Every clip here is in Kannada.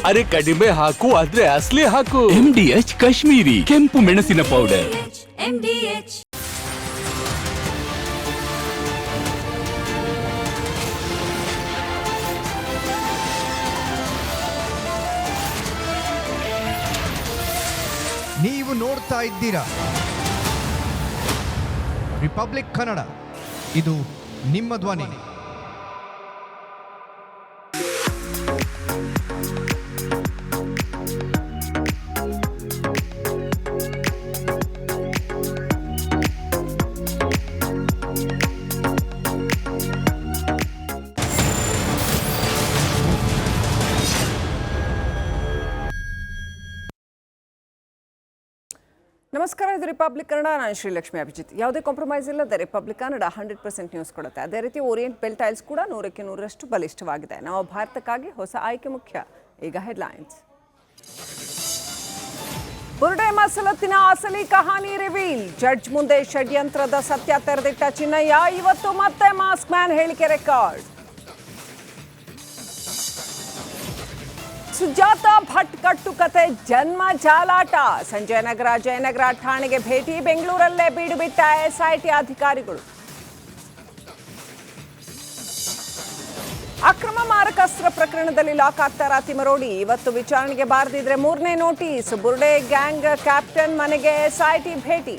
ಅರೆ ಕಡಿಮೆ ಹಾಕು ಆದ್ರೆ ಅಸಲಿ ಹಾಕು. MDH ಕಾಶ್ಮೀರಿ ಕೆಂಪು ಮೆಣಸಿನ ಪೌಡರ್. MDH ನೀವು ನೋಡ್ತಾ ಇದ್ದೀರಾ ರಿಪಬ್ಲಿಕ್ ಕನ್ನಡ, ಇದು ನಿಮ್ಮ ಧ್ವನಿ. ನಮಸ್ಕಾರ, ಇದು ರಿಪಬ್ಲಿಕ್ ಕನ್ನಡ. ನಾನು ಶ್ರೀಲಕ್ಷ್ಮಿ ಅಭಿಜಿತ್. ಯಾವುದೇ ಕಾಂಪ್ರಮೈಸ್ ಇಲ್ಲದೆ ರಿಪಬ್ಲಿಕ್ ಕನ್ನಡ 100% ನ್ಯೂಸ್ ಕೊಡುತ್ತೆ. ಅದೇ ರೀತಿ ಓರಿಯೆಂಟ್ ಬೆಲ್ ಟೈಲ್ಸ್ ಕೂಡ 100ಕ್ಕೆ 100ರಷ್ಟು ಬಲಿಷ್ಠವಾಗಿದೆ. ನಾವು ಭಾರತಕ್ಕಾಗಿ ಹೊಸ ಆಯ್ಕೆ ಮುಖ್ಯ. ಈಗ ಹೆಡ್ಲೈನ್ಸ್. ಬುರ್ಡೆ ಮಸಲತ್ತಿನ ಅಸಲಿ ಕಹಾನಿ ರಿವೀಲ್. ಜಡ್ಜ್ ಮುಂದೆ ಷಡ್ಯಂತ್ರದ ಸತ್ಯ ತೆರೆದಿಟ್ಟ ಚಿನ್ನಯ್ಯ. ಇವತ್ತು ಮತ್ತೆ ಮಾಸ್ಕ್ ಮ್ಯಾನ್ ಹೇಳಿಕೆ ರೆಕಾರ್ಡ್. ಸುಜಾತ ಭಟ್ ಕಟ್ಟುಕತೆ ಜನ್ಮ ಜಾಲಾಟ. ಸಂಜಯನಗರ ಜಯನಗರ ಠಾಣೆಗೆ ಭೇಟಿ. ಬೆಂಗಳೂರಲ್ಲೇ ಬೀಡು ಬಿಟ್ಟ SIT ಅಧಿಕಾರಿಗಳು. ಅಕ್ರಮ ಮಾರಕಾಸ್ತ್ರ ಪ್ರಕರಣದಲ್ಲಿ ಲಾಕ್ ಆಗ್ತಾರಾ ತಿಮರೋಡಿ. ಇವತ್ತು ವಿಚಾರಣೆಗೆ ಬಾರದಿದ್ರೆ 3ನೇ ನೋಟಿಸ್. ಬುರ್ಡೆ ಗ್ಯಾಂಗ್ ಕ್ಯಾಪ್ಟನ್ ಮನೆಗೆ SIT ಭೇಟಿ.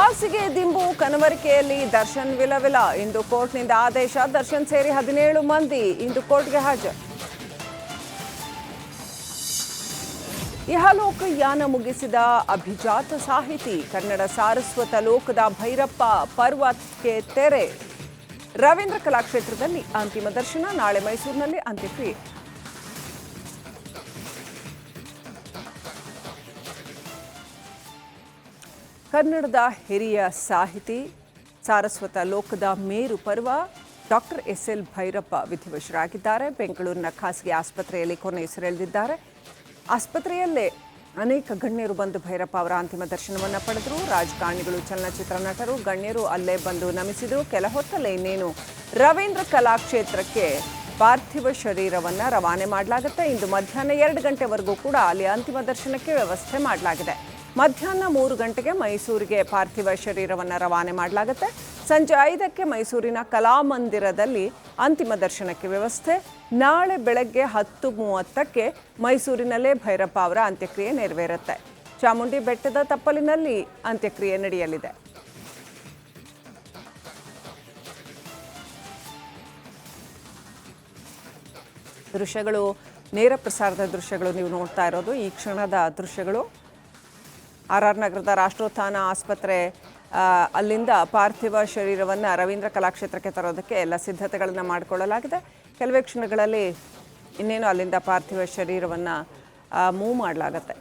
ಹಾಸಿಗೆ ದಿಂಬು ಕನವರಿಕೆಯಲ್ಲಿ ದರ್ಶನ್ ವಿಲವಿಲ. ಇಂದು ಕೋರ್ಟ್ನಿಂದ ಆದೇಶ. ದರ್ಶನ್ ಸೇರಿ 17 ಮಂದಿ ಇಂದು ಕೋರ್ಟ್ಗೆ ಹಾಜರು. ಇಹಲೋಕ ಯಾನ ಮುಗಿಸಿದ ಅಭಿಜಾತ ಸಾಹಿತಿ. ಕನ್ನಡ ಸಾರಸ್ವತ ಲೋಕದ ಭೈರಪ್ಪ ಪರ್ವಕ್ಕೆ ತೆರೆ. ರವೀಂದ್ರ ಕಲಾಕ್ಷೇತ್ರದಲ್ಲಿ ಅಂತಿಮ ದರ್ಶನ. ನಾಳೆ ಮೈಸೂರಿನಲ್ಲಿ ಅಂತ್ಯಕ್ರಿಯೆ. ಕನ್ನಡದ ಹಿರಿಯ ಸಾಹಿತಿ, ಸಾರಸ್ವತ ಲೋಕದ ಮೇರು ಪರ್ವ ಡಾಕ್ಟರ್ SL ಭೈರಪ್ಪ ವಿಧಿವಶರಾಗಿದ್ದಾರೆ. ಬೆಂಗಳೂರಿನ ಖಾಸಗಿ ಆಸ್ಪತ್ರೆಯಲ್ಲಿ ಕೊನೆಯುಸಿರೆಳೆದಿದ್ದಾರೆ. ಆಸ್ಪತ್ರೆಯಲ್ಲೇ ಅನೇಕ ಗಣ್ಯರು ಬಂದು ಭೈರಪ್ಪ ಅವರ ಅಂತಿಮ ದರ್ಶನವನ್ನು ಪಡೆದರು. ರಾಜಕಾರಣಿಗಳು, ಚಲನಚಿತ್ರ ನಟರು, ಗಣ್ಯರು ಅಲ್ಲೇ ಬಂದು ನಮಿಸಿದರು. ಕೆಲ ಹೊತ್ತಲ್ಲೇ ಇನ್ನೇನು ರವೀಂದ್ರ ಕಲಾಕ್ಷೇತ್ರಕ್ಕೆ ಪಾರ್ಥಿವ ಶರೀರವನ್ನು ರವಾನೆ ಮಾಡಲಾಗುತ್ತೆ. ಇಂದು ಮಧ್ಯಾಹ್ನ 2 ಗಂಟೆವರೆಗೂ ಕೂಡ ಅಲ್ಲಿ ಅಂತಿಮ ದರ್ಶನಕ್ಕೆ ವ್ಯವಸ್ಥೆ ಮಾಡಲಾಗಿದೆ. ಮಧ್ಯಾಹ್ನ 3 ಗಂಟೆಗೆ ಮೈಸೂರಿಗೆ ಪಾರ್ಥಿವ ಶರೀರವನ್ನು ರವಾನೆ ಮಾಡಲಾಗುತ್ತೆ. ಸಂಜೆ 5ಕ್ಕೆ ಮೈಸೂರಿನ ಕಲಾಮಂದಿರದಲ್ಲಿ ಅಂತಿಮ ದರ್ಶನಕ್ಕೆ ವ್ಯವಸ್ಥೆ. ನಾಳೆ ಬೆಳಗ್ಗೆ 10:30ಕ್ಕೆ ಮೈಸೂರಿನಲ್ಲೇ ಭೈರಪ್ಪ ಅವರ ಅಂತ್ಯಕ್ರಿಯೆ ನೆರವೇರುತ್ತೆ. ಚಾಮುಂಡಿ ಬೆಟ್ಟದ ತಪ್ಪಲಿನಲ್ಲಿ ಅಂತ್ಯಕ್ರಿಯೆ ನಡೆಯಲಿದೆ. ದೃಶ್ಯಗಳು, ನೇರ ಪ್ರಸಾರದ ದೃಶ್ಯಗಳು ನೀವು ನೋಡ್ತಾ ಇರೋದು. ಈ ಕ್ಷಣದ ದೃಶ್ಯಗಳು RR ನಗರದ ರಾಷ್ಟ್ರೋತ್ಥಾನ ಆಸ್ಪತ್ರೆ. ಅಲ್ಲಿಂದ ಪಾರ್ಥಿವ ಶರೀರವನ್ನು ರವೀಂದ್ರ ಕಲಾಕ್ಷೇತ್ರಕ್ಕೆ ತರೋದಕ್ಕೆ ಎಲ್ಲ ಸಿದ್ಧತೆಗಳನ್ನು ಮಾಡಿಕೊಳ್ಳಲಾಗಿದೆ. ಕೆಲವೇ ಕ್ಷಣಗಳಲ್ಲಿ ಇನ್ನೇನು ಅಲ್ಲಿಂದ ಪಾರ್ಥಿವ ಶರೀರವನ್ನು ಮೂವ್ ಮಾಡಲಾಗತ್ತೆ.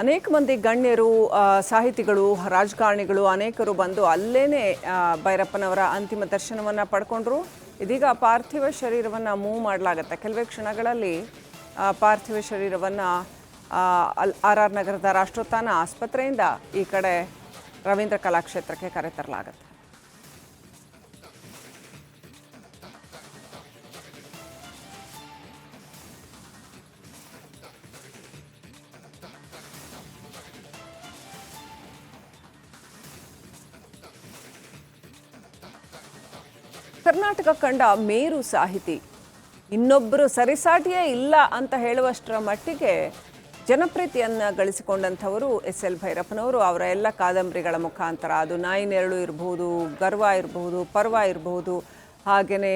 ಅನೇಕ ಮಂದಿ ಗಣ್ಯರು, ಸಾಹಿತಿಗಳು, ರಾಜಕಾರಣಿಗಳು ಅನೇಕರು ಬಂದು ಅಲ್ಲೇನೆ ಭೈರಪ್ಪನವರ ಅಂತಿಮ ದರ್ಶನವನ್ನು ಪಡ್ಕೊಂಡ್ರು. ಇದೀಗ ಪಾರ್ಥಿವ ಶರೀರವನ್ನು ಮೂವ್ ಮಾಡಲಾಗತ್ತೆ. ಕೆಲವೇ ಕ್ಷಣಗಳಲ್ಲಿ ಪಾರ್ಥಿವ ಶರೀರವನ್ನು RR ನಗರದ ರಾಷ್ಟ್ರೋತ್ಥಾನ ಆಸ್ಪತ್ರೆಯಿಂದ ಈ ಕಡೆ ರವೀಂದ್ರ ಕಲಾಕ್ಷೇತ್ರಕ್ಕೆ ಕರೆತರಲಾಗುತ್ತೆ. ಕರ್ನಾಟಕ ಕಂಡ ಮೇರು ಸಾಹಿತಿ, ಇನ್ನೊಬ್ಬರು ಸರಿಸಾಟಿಯೇ ಇಲ್ಲ ಅಂತ ಹೇಳುವಷ್ಟರ ಮಟ್ಟಿಗೆ ಜನಪ್ರೀತಿಯನ್ನು ಗಳಿಸಿಕೊಂಡಂಥವರು SL ಭೈರಪ್ಪನವರು. ಅವರ ಎಲ್ಲ ಕಾದಂಬರಿಗಳ ಮುಖಾಂತರ, ಅದು ನಾಯಿ ನೆರಳು ಇರಬಹುದು, ಗರ್ವ ಇರಬಹುದು, ಪರ್ವ ಇರಬಹುದು, ಹಾಗೆಯೇ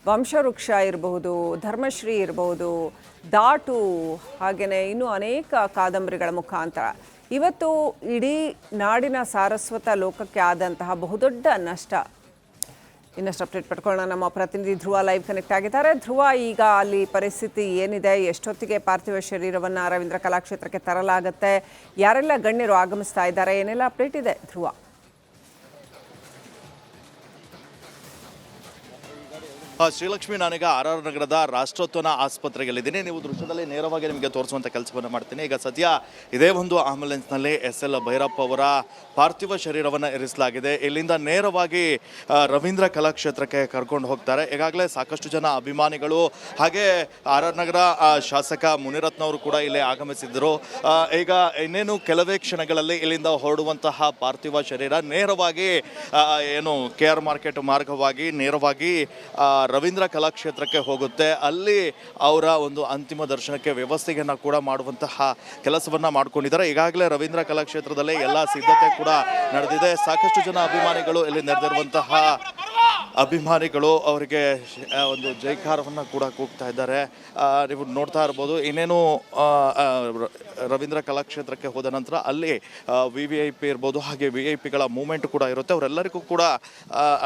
ವಂಶವೃಕ್ಷ ಇರಬಹುದು, ಧರ್ಮಶ್ರೀ ಇರಬಹುದು, ದಾಟು, ಹಾಗೆಯೇ ಇನ್ನೂ ಅನೇಕ ಕಾದಂಬರಿಗಳ ಮುಖಾಂತರ ಇವತ್ತು ಇಡೀ ನಾಡಿನ ಸಾರಸ್ವತ ಲೋಕಕ್ಕೆ ಆದಂತಹ ಬಹುದೊಡ್ಡ ನಷ್ಟ. ಇನ್ನಷ್ಟು ಅಪ್ಡೇಟ್ ಪಡ್ಕೊಳ್ಳೋಣ. ನಮ್ಮ ಪ್ರತಿನಿಧಿ ಧ್ರುವ ಲೈವ್ ಕನೆಕ್ಟ್ ಆಗಿದ್ದಾರೆ. ಧ್ರುವ, ಈಗ ಅಲ್ಲಿ ಪರಿಸ್ಥಿತಿ ಏನಿದೆ? ಎಷ್ಟೊತ್ತಿಗೆ ಪಾರ್ಥಿವ ಶರೀರವನ್ನು ರವೀಂದ್ರ ಕಲಾಕ್ಷೇತ್ರಕ್ಕೆ ತರಲಾಗುತ್ತೆ? ಯಾರೆಲ್ಲ ಗಣ್ಯರು ಆಗಮಿಸ್ತಾ ಇದ್ದಾರೆ? ಏನೆಲ್ಲ ಅಪ್ಡೇಟ್ ಇದೆ ಧ್ರುವ? ಶ್ರೀಲಕ್ಷ್ಮಿ, ನಾನೀಗ RR ನಗರದ ರಾಷ್ಟ್ರೋತ್ಥಾನ ಆಸ್ಪತ್ರೆಯಲ್ಲಿದ್ದೀನಿ. ನೀವು ದೃಶ್ಯದಲ್ಲಿ ನೇರವಾಗಿ ನಿಮಗೆ ತೋರಿಸುವಂಥ ಕೆಲಸವನ್ನು ಮಾಡ್ತೀನಿ. ಈಗ ಸದ್ಯ ಇದೇ ಒಂದು ಆಂಬ್ಯುಲೆನ್ಸ್ನಲ್ಲಿ SL ಭೈರಪ್ಪ ಅವರ ಪಾರ್ಥಿವ ಶರೀರವನ್ನು ಇರಿಸಲಾಗಿದೆ. ಇಲ್ಲಿಂದ ನೇರವಾಗಿ ರವೀಂದ್ರ ಕಲಾಕ್ಷೇತ್ರಕ್ಕೆ ಕರ್ಕೊಂಡು ಹೋಗ್ತಾರೆ. ಈಗಾಗಲೇ ಸಾಕಷ್ಟು ಜನ ಅಭಿಮಾನಿಗಳು ಹಾಗೆ RR ನಗರ ಶಾಸಕ ಮುನಿರತ್ನವರು ಕೂಡ ಇಲ್ಲಿ ಆಗಮಿಸಿದ್ದರು. ಈಗ ಇನ್ನೇನು ಕೆಲವೇ ಕ್ಷಣಗಳಲ್ಲಿ ಇಲ್ಲಿಂದ ಹೊರಡುವಂತಹ ಪಾರ್ಥಿವ ಶರೀರ ನೇರವಾಗಿ ಏನು KR ಮಾರ್ಕೆಟ್ ಮಾರ್ಗವಾಗಿ ನೇರವಾಗಿ ರವೀಂದ್ರ ಕಲಾಕ್ಷೇತ್ರಕ್ಕೆ ಹೋಗುತ್ತೆ. ಅಲ್ಲಿ ಅವರ ಒಂದು ಅಂತಿಮ ದರ್ಶನಕ್ಕೆ ವ್ಯವಸ್ಥೆಯನ್ನು ಕೂಡ ಮಾಡುವಂತಹ ಕೆಲಸವನ್ನ ಮಾಡ್ಕೊಂಡಿದ್ದಾರೆ. ಈಗಾಗಲೇ ರವೀಂದ್ರ ಕಲಾಕ್ಷೇತ್ರದಲ್ಲಿ ಎಲ್ಲ ಸಿದ್ಧತೆ ಕೂಡ ನಡೆದಿದೆ. ಸಾಕಷ್ಟು ಜನ ಅಭಿಮಾನಿಗಳು ಇಲ್ಲಿ ನೆರೆದಿರುವಂತಹ ಅಭಿಮಾನಿಗಳು ಅವರಿಗೆ ಒಂದು ಜೈಕಾರವನ್ನು ಕೂಡ ಕೂಗ್ತಾ ಇದ್ದಾರೆ. ನೀವು ನೋಡ್ತಾ ಇರ್ಬೋದು. ಇನ್ನೇನು ರವೀಂದ್ರ ಕಲಾಕ್ಷೇತ್ರಕ್ಕೆ ಹೋದ ನಂತರ ಅಲ್ಲಿ VVIP ಇರ್ಬೋದು, ಹಾಗೆ VIPಗಳ ಮೂವ್ಮೆಂಟ್ ಕೂಡ ಇರುತ್ತೆ. ಅವರೆಲ್ಲರಿಗೂ ಕೂಡ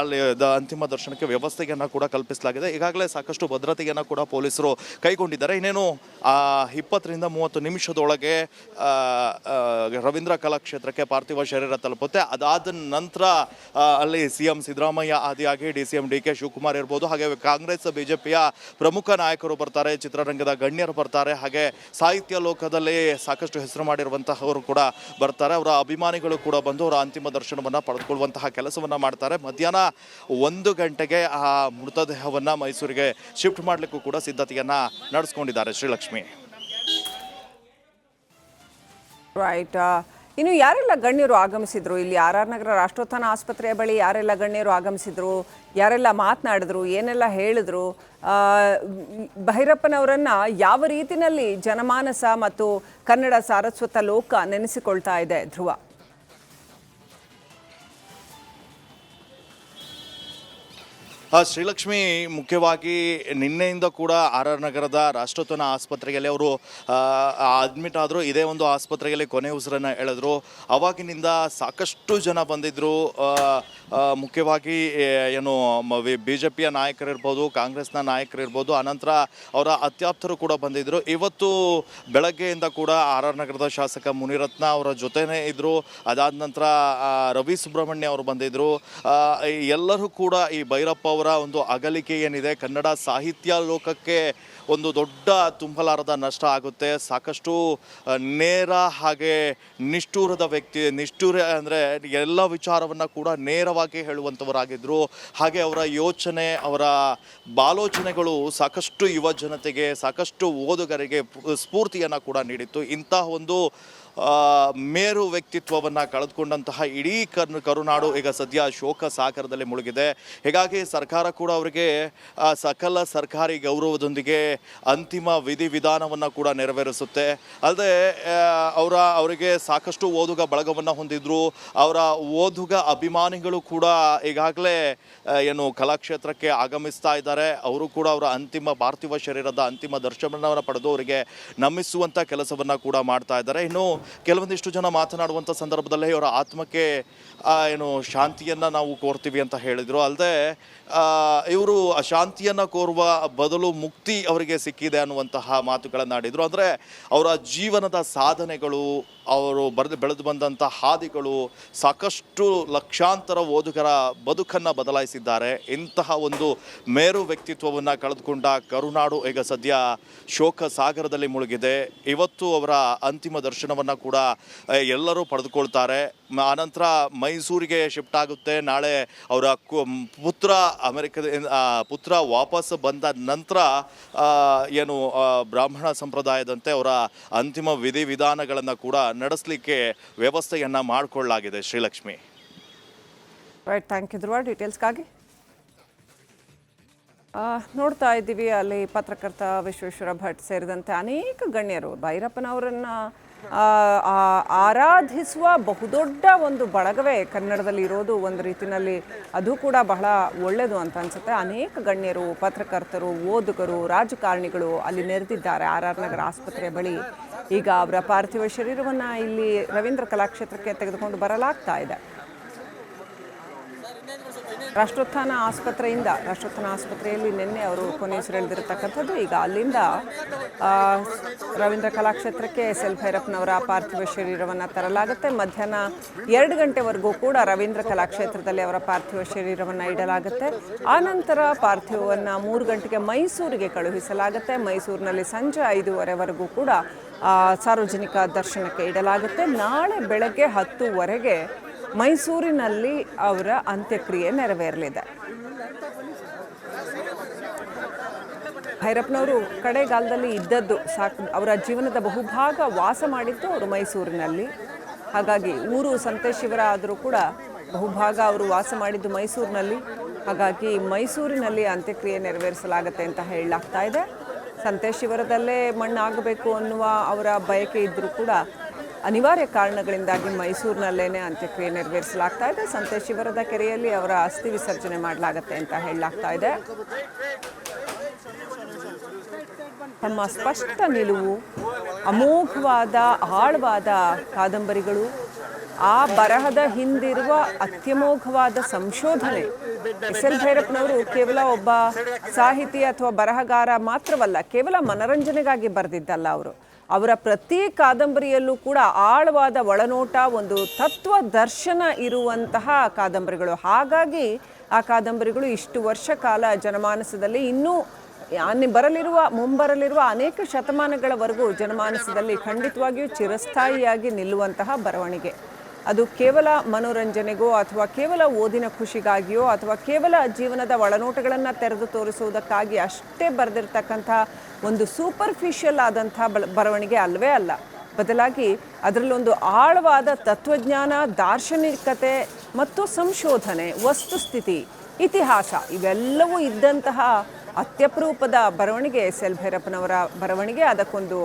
ಅಲ್ಲಿ ಅಂತಿಮ ದರ್ಶನಕ್ಕೆ ವ್ಯವಸ್ಥೆಯನ್ನು ಕೂಡ ಕಲ್ಪಿಸಲಾಗಿದೆ. ಈಗಾಗಲೇ ಸಾಕಷ್ಟು ಭದ್ರತೆಯನ್ನು ಕೂಡ ಪೊಲೀಸರು ಕೈಗೊಂಡಿದ್ದಾರೆ. ಇನ್ನೇನು 20 ರಿಂದ 30 ನಿಮಿಷದೊಳಗೆ ರವೀಂದ್ರ ಕಲಾಕ್ಷೇತ್ರಕ್ಕೆ ಪಾರ್ಥಿವ ಶರೀರ ತಲುಪುತ್ತೆ. ಅದಾದ ನಂತರ ಅಲ್ಲಿ CM Siddaramaiah ಆದಿಯಾಗಿ DCM DK Shivakumar ಇರ್ಬೋದು, ಹಾಗೆ ಕಾಂಗ್ರೆಸ್ BJPಯ ಪ್ರಮುಖ ನಾಯಕರು ಬರ್ತಾರೆ, ಚಿತ್ರರಂಗದ ಗಣ್ಯರು ಬರ್ತಾರೆ, ಹಾಗೆ ಸಾಹಿತ್ಯ ಲೋಕದಲ್ಲಿ ಸಾಕಷ್ಟು ಹೆಸರು ಮಾಡಿರುವಂತಹವರು ಕೂಡ ಬರ್ತಾರೆ. ಅವರ ಅಭಿಮಾನಿಗಳು ಕೂಡ ಬಂದು ಅವರ ಅಂತಿಮ ದರ್ಶನವನ್ನು ಪಡೆದುಕೊಳ್ಳುವಂತಹ ಕೆಲಸವನ್ನು ಮಾಡ್ತಾರೆ. ಮಧ್ಯಾಹ್ನ 1 ಗಂಟೆಗೆ ಆ ಮೃತದೇಹವನ್ನು ಮೈಸೂರಿಗೆ ಶಿಫ್ಟ್ ಮಾಡಲಿಕ್ಕೂ ಕೂಡ ಸಿದ್ಧತೆಯನ್ನು ನಡೆಸ್ಕೊಂಡಿದ್ದಾರೆ. ಶ್ರೀಲಕ್ಷ್ಮಿ, ರೈಟ್. ಇನ್ನು ಯಾರೆಲ್ಲ ಗಣ್ಯರು ಆಗಮಿಸಿದ್ರು ಇಲ್ಲಿ RR ನಗರ ರಾಷ್ಟ್ರೋತ್ಥಾನ ಆಸ್ಪತ್ರೆಯ ಬಳಿ? ಯಾರೆಲ್ಲ ಗಣ್ಯರು ಆಗಮಿಸಿದ್ರು, ಯಾರೆಲ್ಲ ಮಾತನಾಡಿದ್ರು, ಏನೆಲ್ಲ ಹೇಳಿದ್ರು? ಭೈರಪ್ಪನವರನ್ನ ಯಾವ ರೀತಿಯಲ್ಲಿ ಜನಮಾನಸ ಮತ್ತು ಕನ್ನಡ ಸಾರಸ್ವತ ಲೋಕ ನೆನೆಸಿಕೊಳ್ತಾ ಇದೆ? ಧ್ರುವ. ಶ್ರೀಲಕ್ಷ್ಮಿ, ಮುಖ್ಯವಾಗಿ ನಿನ್ನೆಯಿಂದ ಕೂಡ RR ನಗರದ ರಾಷ್ಟ್ರೋತ್ಥಾನ ಆಸ್ಪತ್ರೆಯಲ್ಲಿ ಅವರು ಅಡ್ಮಿಟ್ ಆದರು. ಇದೇ ಒಂದು ಆಸ್ಪತ್ರೆಯಲ್ಲಿ ಕೊನೆ ಉಸಿರನ್ನು ಎಳೆದ್ರು. ಅವಾಗಿನಿಂದ ಸಾಕಷ್ಟು ಜನ ಬಂದಿದ್ದರು. ಮುಖ್ಯವಾಗಿ ಏನು BJPಯ ನಾಯಕರಿರ್ಬೋದು, ಕಾಂಗ್ರೆಸ್ನ ನಾಯಕರಿರ್ಬೋದು, ಅನಂತರ ಅವರ ಅತ್ಯಾಪ್ತರು ಕೂಡ ಬಂದಿದ್ದರು. ಇವತ್ತು ಬೆಳಗ್ಗೆಯಿಂದ ಕೂಡ RR ನಗರದ ಶಾಸಕ ಮುನಿರತ್ನ ಅವರ ಜೊತೆನೇ ಇದ್ದರು. ಅದಾದ ನಂತರ ರವಿ ಸುಬ್ರಹ್ಮಣ್ಯ ಅವರು ಬಂದಿದ್ದರು. ಎಲ್ಲರೂ ಕೂಡ ಈ ಭೈರಪ್ಪ ಅವರ ಒಂದು ಅಗಲಿಕೆ ಏನಿದೆ, ಕನ್ನಡ ಸಾಹಿತ್ಯ ಲೋಕಕ್ಕೆ ಒಂದು ದೊಡ್ಡ ತುಂಬಲಾರದ ನಷ್ಟ ಆಗುತ್ತೆ. ಸಾಕಷ್ಟು ನೇರ ಹಾಗೆ ನಿಷ್ಠೂರದ ವ್ಯಕ್ತಿ. ನಿಷ್ಠೂರ ಅಂದರೆ ಎಲ್ಲ ವಿಚಾರವನ್ನು ಕೂಡ ನೇರವಾಗಿ ಹೇಳುವಂಥವರಾಗಿದ್ದರು. ಹಾಗೆ ಅವರ ಯೋಚನೆ, ಅವರ ಆಲೋಚನೆಗಳು ಸಾಕಷ್ಟು ಯುವ ಜನತೆಗೆ, ಸಾಕಷ್ಟು ಓದುಗರಿಗೆ ಸ್ಫೂರ್ತಿಯನ್ನು ಕೂಡ ನೀಡಿತ್ತು. ಇಂತಹ ಒಂದು ಮೇರು ವ್ಯಕ್ತಿತ್ವವನ್ನು ಕಳೆದುಕೊಂಡಂತಹ ಇಡೀ ಕರುನಾಡು ಈಗ ಸದ್ಯ ಶೋಕ ಸಾಗರದಲ್ಲಿ ಮುಳುಗಿದೆ. ಹೀಗಾಗಿ ಸರ್ಕಾರ ಕೂಡ ಅವರಿಗೆ ಸಕಲ ಸರ್ಕಾರಿ ಗೌರವದೊಂದಿಗೆ ಅಂತಿಮ ವಿಧಿವಿಧಾನವನ್ನು ಕೂಡ ನೆರವೇರಿಸುತ್ತೆ. ಅಲ್ಲದೆ ಅವರಿಗೆ ಸಾಕಷ್ಟು ಓದುಗ ಬಳಗವನ್ನು ಹೊಂದಿದ್ರು. ಅವರ ಓದುಗ ಅಭಿಮಾನಿಗಳು ಕೂಡ ಈಗಾಗಲೇ ಏನು ಕಲಾಕ್ಷೇತ್ರಕ್ಕೆ ಆಗಮಿಸ್ತಾ ಇದ್ದಾರೆ. ಅವರು ಕೂಡ ಅವರ ಅಂತಿಮ ಪಾರ್ಥಿವ ಶರೀರದ ಅಂತಿಮ ದರ್ಶನವನ್ನು ಪಡೆದು ಅವರಿಗೆ ನಮಿಸುವಂಥ ಕೆಲಸವನ್ನು ಕೂಡ ಮಾಡ್ತಾ ಇದ್ದಾರೆ. ಇನ್ನು ಕೆಲವೊಂದಿಷ್ಟು ಜನ ಮಾತನಾಡುವಂಥ ಸಂದರ್ಭದಲ್ಲೇ ಇವರ ಆತ್ಮಕ್ಕೆ ಏನು ಶಾಂತಿಯನ್ನು ನಾವು ಕೋರ್ತೀವಿ ಅಂತ ಹೇಳಿದರು. ಅಲ್ಲದೆ ಇವರು ಶಾಂತಿಯನ್ನು ಕೋರುವ ಬದಲು ಮುಕ್ತಿ ಅವರಿಗೆ ಸಿಕ್ಕಿದೆ ಅನ್ನುವಂತಹ ಮಾತುಗಳನ್ನು ಆಡಿದರು. ಅಂದರೆ ಅವರ ಜೀವನದ ಸಾಧನೆಗಳು, ಅವರು ಬೆಳೆದು ಬಂದಂಥ ಹಾದಿಗಳು ಸಾಕಷ್ಟು ಲಕ್ಷಾಂತರ ಓದುಗರ ಬದುಕನ್ನು ಬದಲಾಯಿಸಿದ್ದಾರೆ. ಇಂತಹ ಒಂದು ಮೇರು ವ್ಯಕ್ತಿತ್ವವನ್ನು ಕಳೆದುಕೊಂಡ ಕರುನಾಡು ಈಗ ಸದ್ಯ ಶೋಕ ಸಾಗರದಲ್ಲಿ ಮುಳುಗಿದೆ. ಇವತ್ತು ಅವರ ಅಂತಿಮ ದರ್ಶನವನ್ನು ಕೂಡ ಎಲ್ಲರೂ ಪಡೆದುಕೊಳ್ತಾರೆ. ಆನಂತರ ಮೈಸೂರಿಗೆ ಶಿಫ್ಟ್ ಆಗುತ್ತೆ. ನಾಳೆ ಅವರ ಪುತ್ರ ಪುತ್ರ ವಾಪಸ್ ಬಂದ ನಂತರ ಏನು ಬ್ರಾಹ್ಮಣ ಸಂಪ್ರದಾಯದಂತೆ ಅವರ ಅಂತಿಮ ವಿಧಿವಿಧಾನಗಳನ್ನು ಕೂಡ ನಡೆಸಲಿಕ್ಕೆ ವ್ಯವಸ್ಥೆಯನ್ನು ಮಾಡಿಕೊಳ್ಳಲಾಗಿದೆ. ಶ್ರೀಲಕ್ಷ್ಮಿ, ರೈಟ್. ಥ್ಯಾಂಕ್ ಯು ಧ್ರುವ ಡೀಟೇಲ್ಸ್ಗಾಗಿ. ನೋಡ್ತಾ ಇದ್ದೀವಿ ಅಲ್ಲಿ ಪತ್ರಕರ್ತ ವಿಶ್ವೇಶ್ವರ ಭಟ್ ಸೇರಿದಂತೆ ಅನೇಕ ಗಣ್ಯರು ಭೈರಪ್ಪನವರನ್ನು ಆರಾಧಿಸುವ ಬಹುದೊಡ್ಡ ಒಂದು ಬಳಗವೇ ಕನ್ನಡದಲ್ಲಿ ಇರೋದು ಒಂದು ರೀತಿಯಲ್ಲಿ ಅದು ಕೂಡ ಬಹಳ ಒಳ್ಳೆಯದು ಅಂತ ಅನಿಸುತ್ತೆ. ಅನೇಕ ಗಣ್ಯರು, ಪತ್ರಕರ್ತರು, ಓದುಗರು, ರಾಜಕಾರಣಿಗಳು ಅಲ್ಲಿ ನೆರೆದಿದ್ದಾರೆ RR ನಗರ ಆಸ್ಪತ್ರೆಯ ಬಳಿ. ಈಗ ಅವರ ಪಾರ್ಥಿವ ಶರೀರವನ್ನು ಇಲ್ಲಿ ರವೀಂದ್ರ ಕಲಾಕ್ಷೇತ್ರಕ್ಕೆ ತೆಗೆದುಕೊಂಡು ಬರಲಾಗ್ತಾ ಇದೆ. ರಾಷ್ಟ್ರೋತ್ಥಾನ ಆಸ್ಪತ್ರೆಯಲ್ಲಿ ನಿನ್ನೆ ಅವರು ಕೊನೆಯುಸಿರೆಳೆದಿರತಕ್ಕಂಥದ್ದು. ಈಗ ಅಲ್ಲಿಂದ ರವೀಂದ್ರ ಕಲಾಕ್ಷೇತ್ರಕ್ಕೆ ಎಸ್.ಎಲ್. ಭೈರಪ್ಪನವರ ಪಾರ್ಥಿವ ಶರೀರವನ್ನು ತರಲಾಗುತ್ತೆ. ಮಧ್ಯಾಹ್ನ 2 ಗಂಟೆವರೆಗೂ ಕೂಡ ರವೀಂದ್ರ ಕಲಾಕ್ಷೇತ್ರದಲ್ಲಿ ಅವರ ಪಾರ್ಥಿವ ಶರೀರವನ್ನು ಇಡಲಾಗುತ್ತೆ. ಆನಂತರ ಪಾರ್ಥಿವವನ್ನು 3 ಗಂಟೆಗೆ ಮೈಸೂರಿಗೆ ಕಳುಹಿಸಲಾಗುತ್ತೆ. ಮೈಸೂರಿನಲ್ಲಿ ಸಂಜೆ 5:15ವರೆಗೂ ಕೂಡ ಸಾರ್ವಜನಿಕ ದರ್ಶನಕ್ಕೆ ಇಡಲಾಗುತ್ತೆ. ನಾಳೆ ಬೆಳಗ್ಗೆ 10:00ವರೆಗೆ ಮೈಸೂರಿನಲ್ಲಿ ಅವರ ಅಂತ್ಯಕ್ರಿಯೆ ನೆರವೇರಲಿದೆ. ಭೈರಪ್ಪನವರು ಕಡೆಗಾಲದಲ್ಲಿ ಇದ್ದದ್ದು ಅವರ ಜೀವನದ ಬಹುಭಾಗ ವಾಸ ಮಾಡಿದ್ದು ಅವರು ಮೈಸೂರಿನಲ್ಲಿ. ಹಾಗಾಗಿ ಊರು ಸಂತೇಶಿವರ ಆದರೂ ಕೂಡ ಬಹುಭಾಗ ಅವರು ವಾಸ ಮಾಡಿದ್ದು ಮೈಸೂರಿನಲ್ಲಿ. ಹಾಗಾಗಿ ಮೈಸೂರಿನಲ್ಲಿ ಅಂತ್ಯಕ್ರಿಯೆ ನೆರವೇರಿಸಲಾಗುತ್ತೆ ಅಂತ ಹೇಳಲಾಗ್ತಾ ಇದೆ. ಸಂತೇಶಿವರದಲ್ಲೇ ಮಣ್ಣಾಗಬೇಕು ಅನ್ನುವ ಅವರ ಬಯಕೆ ಇದ್ದರೂ ಕೂಡ ಅನಿವಾರ್ಯ ಕಾರಣಗಳಿಂದಾಗಿ ಮೈಸೂರಿನಲ್ಲೇ ಅಂತ್ಯಕ್ರಿಯೆ ನೆರವೇರಿಸಲಾಗ್ತಾ ಇದೆ. ಸಂತೇಶಿವರದ ಕೆರೆಯಲ್ಲಿ ಅವರ ಅಸ್ಥಿ ವಿಸರ್ಜನೆ ಮಾಡಲಾಗುತ್ತೆ ಅಂತ ಹೇಳಲಾಗ್ತಾ ಇದೆ. ತಮ್ಮ ಸ್ಪಷ್ಟ ನಿಲುವು, ಅಮೋಘವಾದ ಆಳವಾದ ಕಾದಂಬರಿಗಳು, ಆ ಬರಹದ ಹಿಂದಿರುವ ಅತ್ಯಮೋಘವಾದ ಸಂಶೋಧನೆ. ಎಸ್.ಎಲ್. ಭೈರಪ್ಪನವರು ಕೇವಲ ಒಬ್ಬ ಸಾಹಿತಿ ಅಥವಾ ಬರಹಗಾರ ಮಾತ್ರವಲ್ಲ, ಕೇವಲ ಮನರಂಜನೆಗಾಗಿ ಬರೆದಿದ್ದಲ್ಲ. ಅವರ ಪ್ರತಿ ಕಾದಂಬರಿಯಲ್ಲೂ ಕೂಡ ಆಳವಾದ ಒಳನೋಟ, ಒಂದು ತತ್ವ ದರ್ಶನ ಇರುವಂತಹ ಕಾದಂಬರಿಗಳು. ಹಾಗಾಗಿ ಆ ಕಾದಂಬರಿಗಳು ಇಷ್ಟು ವರ್ಷ ಕಾಲ ಜನಮಾನಸದಲ್ಲಿ, ಇನ್ನೂ ಮುಂಬರಲಿರುವ ಅನೇಕ ಶತಮಾನಗಳವರೆಗೂ ಜನಮಾನಸದಲ್ಲಿ ಖಂಡಿತವಾಗಿಯೂ ಚಿರಸ್ಥಾಯಿಯಾಗಿ ನಿಲ್ಲುವಂತಹ ಬರವಣಿಗೆ. ಅದು ಕೇವಲ ಮನೋರಂಜನೆಗೋ ಅಥವಾ ಕೇವಲ ಓದಿನ ಖುಷಿಗಾಗಿಯೋ ಅಥವಾ ಕೇವಲ ಜೀವನದ ಒಳನೋಟಗಳನ್ನು ತೆರೆದು ತೋರಿಸುವುದಕ್ಕಾಗಿ ಅಷ್ಟೇ ಬರೆದಿರ್ತಕ್ಕಂಥ ಒಂದು ಸೂಪರ್ಫಿಷಿಯಲ್ ಆದಂಥ ಬರವಣಿಗೆ ಅಲ್ಲವೇ ಅಲ್ಲ. ಬದಲಾಗಿ ಅದರಲ್ಲೊಂದು ಆಳವಾದ ತತ್ವಜ್ಞಾನ, ದಾರ್ಶನಿಕತೆ ಮತ್ತು ಸಂಶೋಧನೆ, ವಸ್ತುಸ್ಥಿತಿ, ಇತಿಹಾಸ ಇವೆಲ್ಲವೂ ಇದ್ದಂತಹ ಅತ್ಯಪರೂಪದ ಬರವಣಿಗೆ ಎಸ್.ಎಲ್. ಭೈರಪ್ಪನವರ ಬರವಣಿಗೆ. ಅದಕ್ಕೊಂದು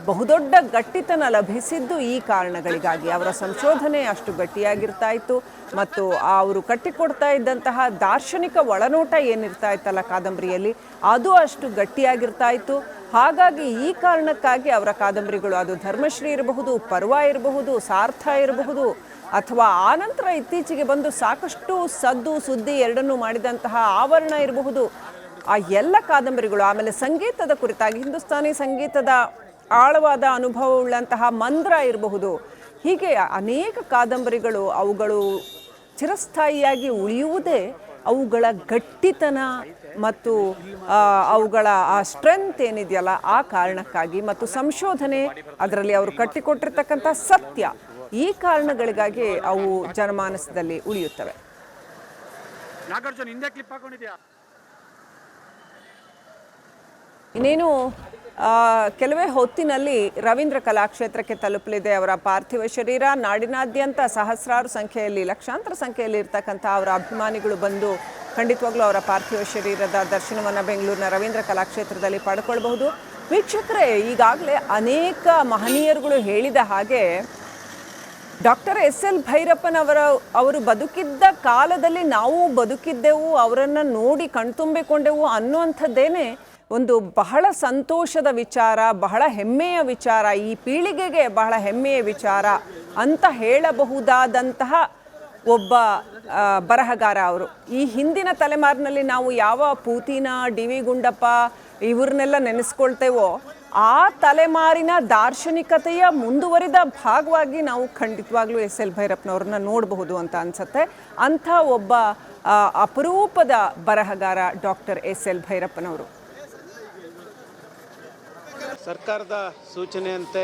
ಬಹುದೊಡ್ಡ ಗಟ್ಟಿತನ ಲಭಿಸಿದ್ದು ಈ ಕಾರಣಗಳಿಗಾಗಿ. ಅವರ ಸಂಶೋಧನೆ ಅಷ್ಟು ಗಟ್ಟಿಯಾಗಿರ್ತಾ ಇತ್ತು ಮತ್ತು ಅವರು ಕಟ್ಟಿಕೊಡ್ತಾ ಇದ್ದಂತಹ ದಾರ್ಶನಿಕ ಒಳನೋಟ ಏನಿರ್ತಾ ಇತ್ತಲ್ಲ ಕಾದಂಬರಿಯಲ್ಲಿ, ಅದು ಅಷ್ಟು ಗಟ್ಟಿಯಾಗಿರ್ತಾ ಇತ್ತು. ಹಾಗಾಗಿ ಈ ಕಾರಣಕ್ಕಾಗಿ ಅವರ ಕಾದಂಬರಿಗಳು, ಅದು ಧರ್ಮಶ್ರೀ ಇರಬಹುದು, ಪರ್ವ ಇರಬಹುದು, ಸಾರ್ಥ ಇರಬಹುದು, ಅಥವಾ ಆನಂತರ ಇತ್ತೀಚೆಗೆ ಬಂದು ಸಾಕಷ್ಟು ಸುದ್ದಿ ಎರಡನ್ನೂ ಮಾಡಿದಂತಹ ಆವರಣ ಇರಬಹುದು, ಆ ಎಲ್ಲ ಕಾದಂಬರಿಗಳು, ಆಮೇಲೆ ಸಂಗೀತದ ಕುರಿತಾಗಿ ಹಿಂದೂಸ್ತಾನಿ ಸಂಗೀತದ ಆಳವಾದ ಅನುಭವವುಳ್ಳಂತಹ ಮಂದ್ರ ಇರಬಹುದು, ಹೀಗೆ ಅನೇಕ ಕಾದಂಬರಿಗಳು ಅವುಗಳು ಚಿರಸ್ಥಾಯಿಯಾಗಿ ಉಳಿಯುವುದೇ ಅವುಗಳ ಗಟ್ಟಿತನ ಮತ್ತು ಅವುಗಳ ಆ ಸ್ಟ್ರೆಂತ್ ಏನಿದೆಯಲ್ಲ ಆ ಕಾರಣಕ್ಕಾಗಿ, ಮತ್ತು ಸಂಶೋಧನೆ, ಅದರಲ್ಲಿ ಅವರು ಕಟ್ಟಿಕೊಟ್ಟಿರ್ತಕ್ಕಂಥ ಸತ್ಯ, ಈ ಕಾರಣಗಳಿಗಾಗಿ ಅವು ಜನಮಾನಸದಲ್ಲಿ ಉಳಿಯುತ್ತವೆ. ಇನ್ನೇನು ಕೆಲವೇ ಹೊತ್ತಿನಲ್ಲಿ ರವೀಂದ್ರ ಕಲಾಕ್ಷೇತ್ರಕ್ಕೆ ತಲುಪಲಿದೆ ಅವರ ಪಾರ್ಥಿವ ಶರೀರ. ನಾಡಿನಾದ್ಯಂತ ಸಹಸ್ರಾರು ಸಂಖ್ಯೆಯಲ್ಲಿ, ಲಕ್ಷಾಂತರ ಸಂಖ್ಯೆಯಲ್ಲಿ ಇರ್ತಕ್ಕಂಥ ಅವರ ಅಭಿಮಾನಿಗಳು ಬಂದು ಖಂಡಿತವಾಗ್ಲೂ ಅವರ ಪಾರ್ಥಿವ ಶರೀರದ ದರ್ಶನವನ್ನು ಬೆಂಗಳೂರಿನ ರವೀಂದ್ರ ಕಲಾಕ್ಷೇತ್ರದಲ್ಲಿ ಪಡ್ಕೊಳ್ಬಹುದು. ವೀಕ್ಷಕರೇ, ಈಗಾಗಲೇ ಅನೇಕ ಮಹನೀಯರುಗಳು ಹೇಳಿದ ಹಾಗೆ ಡಾಕ್ಟರ್ ಎಸ್.ಎಲ್. ಅವರು ಬದುಕಿದ್ದ ಕಾಲದಲ್ಲಿ ನಾವು ಬದುಕಿದ್ದೆವು, ಅವರನ್ನು ನೋಡಿ ಕಣ್ತುಂಬಿಕೊಂಡೆವು ಅನ್ನುವಂಥದ್ದೇನೆ ಒಂದು ಬಹಳ ಸಂತೋಷದ ವಿಚಾರ, ಬಹಳ ಹೆಮ್ಮೆಯ ವಿಚಾರ, ಈ ಪೀಳಿಗೆಗೆ ಬಹಳ ಹೆಮ್ಮೆಯ ವಿಚಾರ ಅಂತ ಹೇಳಬಹುದಾದಂತಹ ಒಬ್ಬ ಬರಹಗಾರ ಅವರು. ಈ ಹಿಂದಿನ ತಲೆಮಾರಿನಲ್ಲಿ ನಾವು ಯಾವ ಪೂತಿನ, ಡಿ.ವಿ. ಗುಂಡಪ್ಪ ಇವ್ರನ್ನೆಲ್ಲ ನೆನೆಸ್ಕೊಳ್ತೇವೋ ಆ ತಲೆಮಾರಿನ ದಾರ್ಶನಿಕತೆಯ ಮುಂದುವರಿದ ಭಾಗವಾಗಿ ನಾವು ಖಂಡಿತವಾಗ್ಲೂ ಎಸ್.ಎಲ್. ಭೈರಪ್ಪನವ್ರನ್ನ ನೋಡಬಹುದು ಅಂತ ಅನ್ಸುತ್ತೆ. ಅಂಥ ಒಬ್ಬ ಅಪರೂಪದ ಬರಹಗಾರ ಡಾಕ್ಟರ್ ಎಸ್.ಎಲ್. ಭೈರಪ್ಪನವರು. ಸರ್ಕಾರದ ಸೂಚನೆಯಂತೆ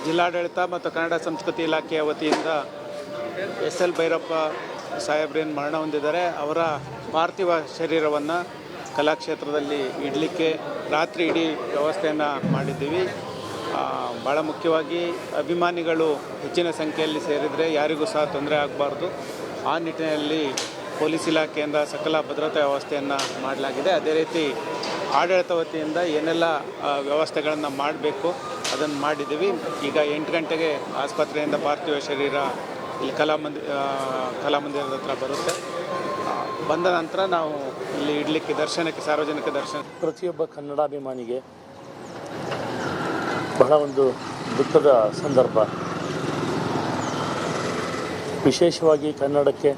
ಜಿಲ್ಲಾಡಳಿತ ಮತ್ತು ಕನ್ನಡ ಸಂಸ್ಕೃತಿ ಇಲಾಖೆಯ ವತಿಯಿಂದ ಎಸ್.ಎಲ್. ಭೈರಪ್ಪ ಸಾಹೇಬ್ರೇನು ಮರಣ ಹೊಂದಿದ್ದಾರೆ, ಅವರ ಪಾರ್ಥಿವ ಶರೀರವನ್ನು ಕಲಾಕ್ಷೇತ್ರದಲ್ಲಿ ಇಡಲಿಕ್ಕೆ ರಾತ್ರಿ ಇಡೀ ವ್ಯವಸ್ಥೆಯನ್ನು ಮಾಡಿದ್ದೀವಿ. ಭಾಳ ಮುಖ್ಯವಾಗಿ ಅಭಿಮಾನಿಗಳು ಹೆಚ್ಚಿನ ಸಂಖ್ಯೆಯಲ್ಲಿ ಸೇರಿದರೆ ಯಾರಿಗೂ ಸಹ ತೊಂದರೆ ಆಗಬಾರ್ದು. ಆ ನಿಟ್ಟಿನಲ್ಲಿ ಪೊಲೀಸ್ ಇಲಾಖೆಯಿಂದ ಸಕಲ ಭದ್ರತಾ ವ್ಯವಸ್ಥೆಯನ್ನು ಮಾಡಲಾಗಿದೆ. ಅದೇ ರೀತಿ ಆಡಳಿತ ವತಿಯಿಂದ ಏನೆಲ್ಲ ವ್ಯವಸ್ಥೆಗಳನ್ನು ಮಾಡಬೇಕು ಅದನ್ನು ಮಾಡಿದ್ದೀವಿ. ಈಗ 8 ಗಂಟೆಗೆ ಆಸ್ಪತ್ರೆಯಿಂದ ಪಾರ್ಥಿವ ಶರೀರ ಇಲ್ಲಿ ಕಲಾಮಂದಿರದ ಹತ್ರ ಬರುತ್ತೆ. ಬಂದ ನಂತರ ನಾವು ಇಲ್ಲಿ ಇಡಲಿಕ್ಕೆ ದರ್ಶನಕ್ಕೆ, ಸಾರ್ವಜನಿಕ ದರ್ಶನ. ಪ್ರತಿಯೊಬ್ಬ ಕನ್ನಡಾಭಿಮಾನಿಗೆ ಬಹಳ ಒಂದು ದುಃಖದ ಸಂದರ್ಭ. ವಿಶೇಷವಾಗಿ ಕನ್ನಡಕ್ಕೆ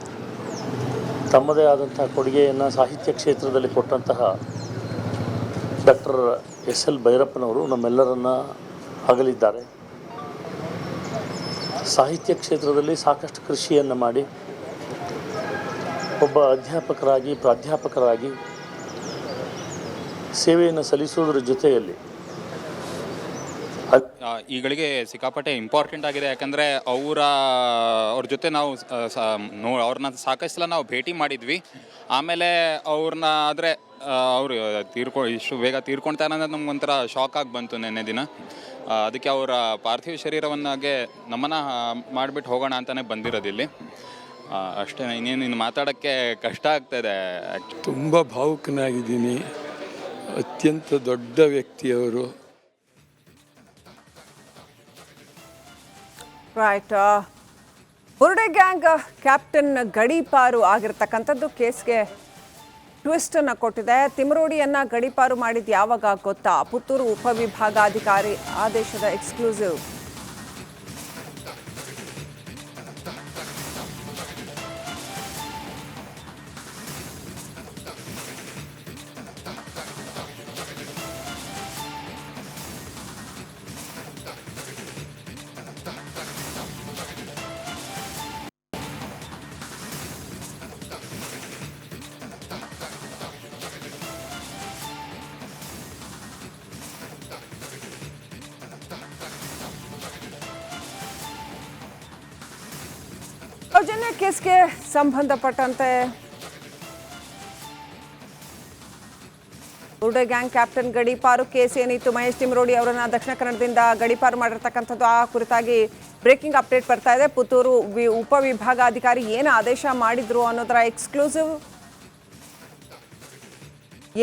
ತಮ್ಮದೇ ಆದಂತಹ ಕೊಡುಗೆಯನ್ನು ಸಾಹಿತ್ಯ ಕ್ಷೇತ್ರದಲ್ಲಿ ಕೊಟ್ಟಂತಹ ಡಾಕ್ಟರ್ ಎಸ್.ಎಲ್. ಭೈರಪ್ಪನವರು ನಮ್ಮೆಲ್ಲರನ್ನ ಅಗಲಿದ್ದಾರೆ. ಸಾಹಿತ್ಯ ಕ್ಷೇತ್ರದಲ್ಲಿ ಸಾಕಷ್ಟು ಕೃಷಿಯನ್ನು ಮಾಡಿ ಒಬ್ಬ ಅಧ್ಯಾಪಕರಾಗಿ ಪ್ರಾಧ್ಯಾಪಕರಾಗಿ ಸೇವೆಯನ್ನು ಸಲ್ಲಿಸುವುದರ ಜೊತೆಯಲ್ಲಿ ಈಗಳಿಗೆ ಸಿಕ್ಕಾಪಟ್ಟೆ ಇಂಪಾರ್ಟೆಂಟ್ ಆಗಿದೆ. ಯಾಕಂದರೆ ಅವ್ರ ಜೊತೆ ನಾವು ಅವ್ರನ್ನ ಸಾಕಷ್ಟು ಸಲ ನಾವು ಭೇಟಿ ಮಾಡಿದ್ವಿ. ಆಮೇಲೆ ಅವ್ರನ್ನ ಆದರೆ ಅವರು ಇಷ್ಟು ಬೇಗ ತೀರ್ಕೊಳ್ತಾರೆ ಅನ್ನೋದು ನಮ್ಗೊಂಥರ ಶಾಕ್ ಆಗಿ ಬಂತು ನೆನ್ನೆ ದಿನ. ಅದಕ್ಕೆ ಅವರ ಪಾರ್ಥಿವ ಶರೀರವನ್ನಾಗೆ ನಮನ ಮಾಡಿಬಿಟ್ಟು ಹೋಗೋಣ ಅಂತಲೇ ಬಂದಿರೋದಿಲ್ಲಿ. ಅಷ್ಟೇ, ಇನ್ನೇನು ಮಾತಾಡೋಕ್ಕೆ ಕಷ್ಟ ಆಗ್ತಾಯಿದೆ. ತುಂಬ ಭಾವುಕನಾಗಿದ್ದೀನಿ. ಅತ್ಯಂತ ದೊಡ್ಡ ವ್ಯಕ್ತಿಯವರು. ರೈಟ್. ಬುರ್ಡೆ ಗ್ಯಾಂಗ್ ಕ್ಯಾಪ್ಟನ್ ಗಡೀಪಾರು ಆಗಿರ್ತಕ್ಕಂಥದ್ದು ಕೇಸ್ಗೆ ಟ್ವಿಸ್ಟನ್ನು ಕೊಟ್ಟಿದೆ. ತಿಮರೋಡಿಯನ್ನು ಗಡೀಪಾರು ಮಾಡಿದ್ದು ಯಾವಾಗ ಗೊತ್ತಾ? ಪುತ್ತೂರು ಉಪವಿಭಾಗಾಧಿಕಾರಿ ಆದೇಶದ ಎಕ್ಸ್ಕ್ಲೂಸಿವ್. ಸೌಜನ್ಯ ಕೇಸ್ಗೆ ಸಂಬಂಧಪಟ್ಟಂತೆ ಬುರ್ಡೆ ಗ್ಯಾಂಗ್ ಕ್ಯಾಪ್ಟನ್ ಗಡೀಪಾರು ಕೇಸ್ ಏನಿತ್ತು, ಮಹೇಶ್ ತಿಮರೋಡಿ ಅವರನ್ನ ದಕ್ಷಿಣ ಕನ್ನಡದಿಂದ ಗಡೀಪಾರು ಮಾಡಿರ್ತಕ್ಕಂಥದ್ದು, ಆ ಕುರಿತಾಗಿ ಬ್ರೇಕಿಂಗ್ ಅಪ್ಡೇಟ್ ಬರ್ತಾ ಇದೆ. ಪುತ್ತೂರು ಉಪವಿಭಾಗಾಧಿಕಾರಿ ಏನು ಆದೇಶ ಮಾಡಿದ್ರು ಅನ್ನೋದರ ಎಕ್ಸ್ಕ್ಲೂಸಿವ್,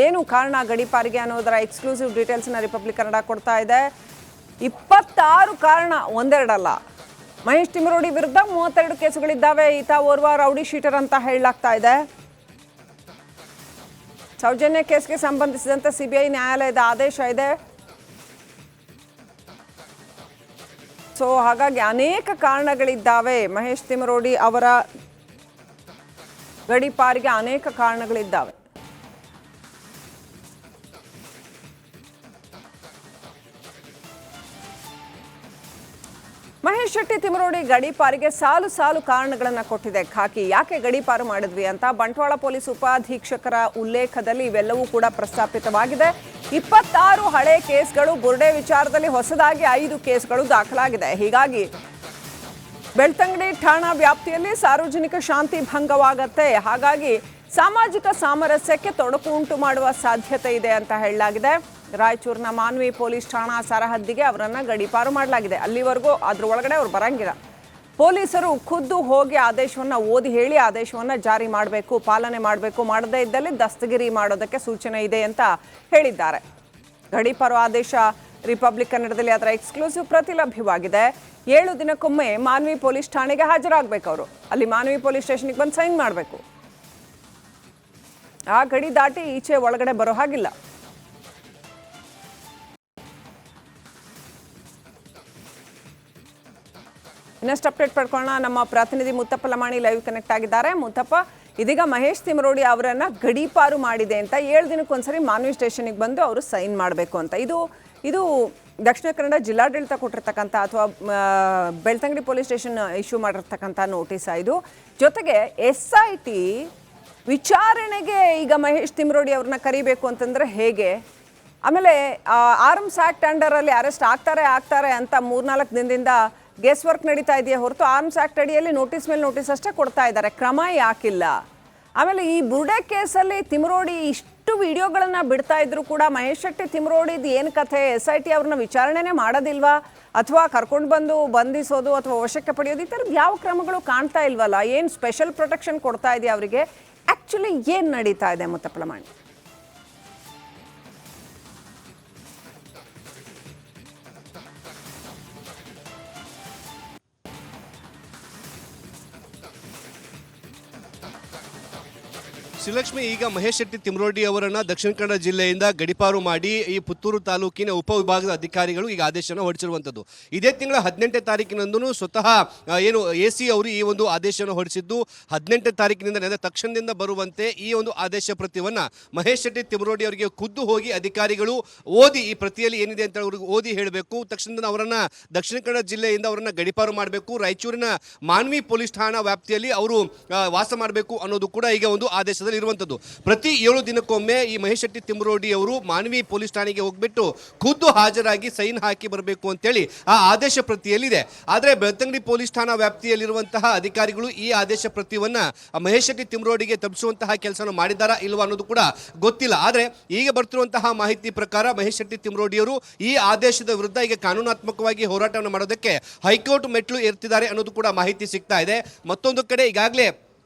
ಏನು ಕಾರಣ ಗಡೀಪಾರಿಗೆ ಅನ್ನೋದರ ಎಕ್ಸ್ಕ್ಲೂಸಿವ್ ಡೀಟೇಲ್ಸ್ನ ರಿಪಬ್ಲಿಕ್ ಕನ್ನಡ ಕೊಡ್ತಾ ಇದೆ. 26 ಕಾರಣ, ಒಂದೆರಡಲ್ಲ. ಮಹೇಶ್ ತಿಮರೋಡಿ ವಿರುದ್ಧ 32 ಕೇಸುಗಳಿದ್ದಾವೆ. ಈತ ಓರ್ವ ರೌಡಿ ಶೀಟರ್ ಅಂತ ಹೇಳಲಾಗ್ತಾ ಇದೆ. ಸೌಜನ್ಯ ಕೇಸ್ಗೆ ಸಂಬಂಧಿಸಿದಂತೆ ಸಿಬಿಐ ನ್ಯಾಯಾಲಯದ ಆದೇಶ ಇದೆ. ಸೊ ಹಾಗಾಗಿ ಅನೇಕ ಕಾರಣಗಳಿದ್ದಾವೆ. ಮಹೇಶ್ ತಿಮರೋಡಿ ಅವರ ಗಡೀಪಾರಿಗೆ ಅನೇಕ ಕಾರಣಗಳಿದ್ದಾವೆ. ಮಹೇಶ್ ಶೆಟ್ಟಿ ತಿಮರೋಡಿ ಗಡೀಪಾರಿಗೆ ಸಾಲು ಕಾರಣಗಳನ್ನು ಕೊಟ್ಟಿದೆ ಖಾಕಿ. ಯಾಕೆ ಗಡೀಪಾರು ಮಾಡಿದ್ವಿ ಅಂತ ಬಂಟ್ವಾಳ ಪೊಲೀಸ್ ಉಪಾಧೀಕ್ಷಕರ ಉಲ್ಲೇಖದಲ್ಲಿ ಇವೆಲ್ಲವೂ ಕೂಡ ಪ್ರಸ್ತಾಪಿತವಾಗಿದೆ. 26 ಹಳೆ ಕೇಸ್ಗಳು, ಬುರ್ಡೆ ವಿಚಾರದಲ್ಲಿ ಹೊಸದಾಗಿ 5 ಕೇಸ್ಗಳು ದಾಖಲಾಗಿದೆ. ಹೀಗಾಗಿ ಬೆಳ್ತಂಗಡಿ ಠಾಣಾ ವ್ಯಾಪ್ತಿಯಲ್ಲಿ ಸಾರ್ವಜನಿಕ ಶಾಂತಿ ಭಂಗವಾಗತ್ತೆ. ಹಾಗಾಗಿ ಸಾಮಾಜಿಕ ಸಾಮರಸ್ಯಕ್ಕೆ ತೊಡಕು ಉಂಟು ಮಾಡುವ ಸಾಧ್ಯತೆ ಇದೆ ಅಂತ ಹೇಳಲಾಗಿದೆ. ರಾಯಚೂರಿನ ಮಾನ್ವಿ ಪೊಲೀಸ್ ಠಾಣಾ ಸರಹದ್ದಿಗೆ ಅವರನ್ನು ಗಡೀಪಾರು ಮಾಡಲಾಗಿದೆ. ಅಲ್ಲಿವರೆಗೂ ಅದ್ರ ಒಳಗಡೆ ಅವ್ರು ಬರಂಗಿಲ್ಲ. ಪೊಲೀಸರು ಖುದ್ದು ಹೋಗಿ ಆದೇಶವನ್ನು ಓದಿ ಹೇಳಿ ಆದೇಶವನ್ನು ಜಾರಿ ಮಾಡಬೇಕು, ಪಾಲನೆ ಮಾಡಬೇಕು, ಮಾಡದೇ ಇದ್ದಲ್ಲಿ ದಸ್ತಗಿರಿ ಮಾಡೋದಕ್ಕೆ ಸೂಚನೆ ಇದೆ ಅಂತ ಹೇಳಿದ್ದಾರೆ. ಗಡೀಪಾರು ಆದೇಶ ರಿಪಬ್ಲಿಕ್ ಕನ್ನಡದಲ್ಲಿ ಅದರ ಎಕ್ಸ್ಕ್ಲೂಸಿವ್ ಪ್ರತಿ ಲಭ್ಯವಾಗಿದೆ. 7 ದಿನಕ್ಕೊಮ್ಮೆ ಮಾನ್ವಿ ಪೊಲೀಸ್ ಠಾಣೆಗೆ ಹಾಜರಾಗಬೇಕು. ಅವರು ಅಲ್ಲಿ ಮಾನ್ವಿ ಪೊಲೀಸ್ ಸ್ಟೇಷನ್ಗೆ ಬಂದು ಸೈನ್ ಮಾಡಬೇಕು. ಆ ಗಡಿ ದಾಟಿ ಈಚೆ ಒಳಗಡೆ ಬರೋ ಹಾಗಿಲ್ಲ. ಇನ್ನಷ್ಟು ಅಪ್ಡೇಟ್ ಪಡ್ಕೊಳ್ಳೋಣ. ನಮ್ಮ ಪ್ರತಿನಿಧಿ ಮುತ್ತಪ್ಪ ಲಮಾಣಿ ಲೈವ್ ಕನೆಕ್ಟ್ ಆಗಿದ್ದಾರೆ. ಮುತ್ತಪ್ಪ, ಇದೀಗ ಮಹೇಶ್ ತಿಮರೋಡಿ ಅವರನ್ನು ಗಡೀಪಾರು ಮಾಡಿದೆ ಅಂತ 7 ದಿನಕ್ಕೊಂದ್ಸರಿ ಮಾನ್ವಿ ಸ್ಟೇಷನ್ಗೆ ಬಂದು ಅವರು ಸೈನ್ ಮಾಡಬೇಕು ಅಂತ, ಇದು ದಕ್ಷಿಣ ಕನ್ನಡ ಜಿಲ್ಲಾಡಳಿತ ಕೊಟ್ಟಿರ್ತಕ್ಕಂಥ ಅಥವಾ ಬೆಳ್ತಂಗಡಿ ಪೊಲೀಸ್ ಸ್ಟೇಷನ್ ಇಶ್ಯೂ ಮಾಡಿರ್ತಕ್ಕಂಥ ನೋಟಿಸ ಇದು. ಜೊತೆಗೆ SIT ವಿಚಾರಣೆಗೆ ಈಗ ಮಹೇಶ್ ತಿಮರೋಡಿ ಅವ್ರನ್ನ ಕರಿಬೇಕು ಅಂತಂದರೆ ಹೇಗೆ? ಆಮೇಲೆ ಆರ್ಮ್ಸ್ ಆ್ಯಕ್ಟ್ ಅಂಡರಲ್ಲಿ ಅರೆಸ್ಟ್ ಆಗ್ತಾರೆ ಅಂತ 3-4 ದಿನದಿಂದ ಗೆಸ್ ವರ್ಕ್ ನಡೀತಾ ಇದೆಯಾ ಹೊರತು ಆರ್ಮ್ಸ್ ಆ್ಯಕ್ಟ್ ಅಡಿಯಲ್ಲಿ ನೋಟಿಸ್ ಮೇಲೆ ನೋಟಿಸ್ ಅಷ್ಟೇ ಕೊಡ್ತಾ ಇದ್ದಾರೆ, ಕ್ರಮ ಯಾಕಿಲ್ಲ? ಆಮೇಲೆ ಈ ಬುರ್ಡೆ ಕೇಸಲ್ಲಿ ತಿಮರೋಡಿ ಇಷ್ಟು ವಿಡಿಯೋಗಳನ್ನು ಬಿಡ್ತಾ ಇದ್ರು ಕೂಡ ಮಹೇಶ್ ಶೆಟ್ಟಿ ತಿಮರೋಡಿದು ಏನು ಕಥೆ? SIT ಅವ್ರನ್ನ ವಿಚಾರಣೆನೇ ಮಾಡೋದಿಲ್ವಾ? ಅಥವಾ ಕರ್ಕೊಂಡು ಬಂದು ಬಂಧಿಸೋದು ಅಥವಾ ವಶಕ್ಕೆ ಪಡೆಯೋದು, ಈ ಥರದ್ದು ಯಾವ ಕ್ರಮಗಳು ಕಾಣ್ತಾ ಇಲ್ವಲ್ಲ? ಏನು ಸ್ಪೆಷಲ್ ಪ್ರೊಟೆಕ್ಷನ್ ಕೊಡ್ತಾ ಇದೆಯಾ ಅವರಿಗೆ? ಆ್ಯಕ್ಚುಲಿ ಏನು ನಡೀತಾ ಇದೆ ಮುತ್ತಪ್ಪ ಲಮಾಣಿ? ಶ್ರೀಲಕ್ಷ್ಮಿ, ಈಗ ಮಹೇಶ್ ಶೆಟ್ಟಿ ತಿಮ್ರೋಡಿ ಅವರನ್ನ ದಕ್ಷಿಣ ಕನ್ನಡ ಜಿಲ್ಲೆಯಿಂದ ಗಡಿಪಾರು ಮಾಡಿ ಈ ಪುತ್ತೂರು ತಾಲೂಕಿನ ಉಪವಿಭಾಗದ ಅಧಿಕಾರಿಗಳು ಈಗ ಆದೇಶವನ್ನು ಹೊರಡಿಸಿರುವಂಥದ್ದು. ಇದೇ ತಿಂಗಳ 18ನೇ ತಾರೀಕಿನಂದು ಸ್ವತಃ ಏನು AC ಅವರು ಈ ಒಂದು ಆದೇಶವನ್ನು ಹೊರಡಿಸಿದ್ದು 18ನೇ ತಾರೀಕಿನಿಂದ ಅಂದರೆ ತಕ್ಷಣದಿಂದ ಬರುವಂತೆ ಈ ಒಂದು ಆದೇಶ ಪ್ರತಿಯನ್ನು ಮಹೇಶ್ ಶೆಟ್ಟಿ ತಿಮ್ರೋಡಿ ಅವರಿಗೆ ಖುದ್ದು ಹೋಗಿ ಅಧಿಕಾರಿಗಳು ಓದಿ ಈ ಪ್ರತಿಯಲ್ಲಿ ಏನಿದೆ ಅಂತ ಅವ್ರಿಗೆ ಓದಿ ಹೇಳಬೇಕು. ತಕ್ಷಣದಿಂದ ಅವರನ್ನ ದಕ್ಷಿಣ ಕನ್ನಡ ಜಿಲ್ಲೆಯಿಂದ ಅವರನ್ನ ಗಡಿಪಾರು ಮಾಡಬೇಕು, ರಾಯಚೂರಿನ ಮಾನ್ವಿ ಪೊಲೀಸ್ ಠಾಣಾ ವ್ಯಾಪ್ತಿಯಲ್ಲಿ ಅವರು ವಾಸ ಮಾಡಬೇಕು ಅನ್ನೋದು ಕೂಡ ಈಗ ಒಂದು ಆದೇಶದಲ್ಲಿ ಇರುವಂಥದ್ದು. ಪ್ರತಿ 7 ದಿನಕ್ಕೊಮ್ಮೆ ಈ ಮಹೇಶ್ ಶೆಟ್ಟಿ ತಿಮ್ರೋಡಿ ಅವರು ಮಾನ್ವಿ ಪೊಲೀಸ್ ಠಾಣೆಗೆ ಹೋಗ್ಬಿಟ್ಟು ಖುದ್ದು ಹಾಜರಾಗಿ ಸೈನ್ ಹಾಕಿ ಬರಬೇಕು ಅಂತೇಳಿ ಆ ಆದೇಶ ಪ್ರತಿಯಲ್ಲಿದೆ. ಆದರೆ ಬೆಳ್ತಂಗಡಿ ಪೊಲೀಸ್ ಠಾಣಾ ವ್ಯಾಪ್ತಿಯಲ್ಲಿರುವಂತಹ ಅಧಿಕಾರಿಗಳು ಈ ಆದೇಶ ಪ್ರತಿಯನ್ನ ಮಹೇಶ್ ಶೆಟ್ಟಿ ತಿಮ್ರೋಡಿಗೆ ತಲುಪಿಸುವಂತಹ ಕೆಲಸವನ್ನು ಮಾಡಿದ್ದಾರಾ ಇಲ್ವಾ ಅನ್ನೋದು ಕೂಡ ಗೊತ್ತಿಲ್ಲ. ಆದರೆ ಈಗ ಬರ್ತಿರುವಂತಹ ಮಾಹಿತಿ ಪ್ರಕಾರ ಮಹೇಶ್ ಶೆಟ್ಟಿ ತಿಮ್ರೋಡಿಯವರು ಈ ಆದೇಶದ ವಿರುದ್ಧ ಈಗ ಕಾನೂನಾತ್ಮಕವಾಗಿ ಹೋರಾಟವನ್ನು ಮಾಡೋದಕ್ಕೆ ಹೈಕೋರ್ಟ್ ಮೆಟ್ಲು ಏರ್ತಿದ್ದಾರೆ ಅನ್ನೋದು ಕೂಡ ಮಾಹಿತಿ ಸಿಗ್ತಾ ಇದೆ. ಮತ್ತೊಂದು ಕಡೆ ಈಗಾಗಲೇ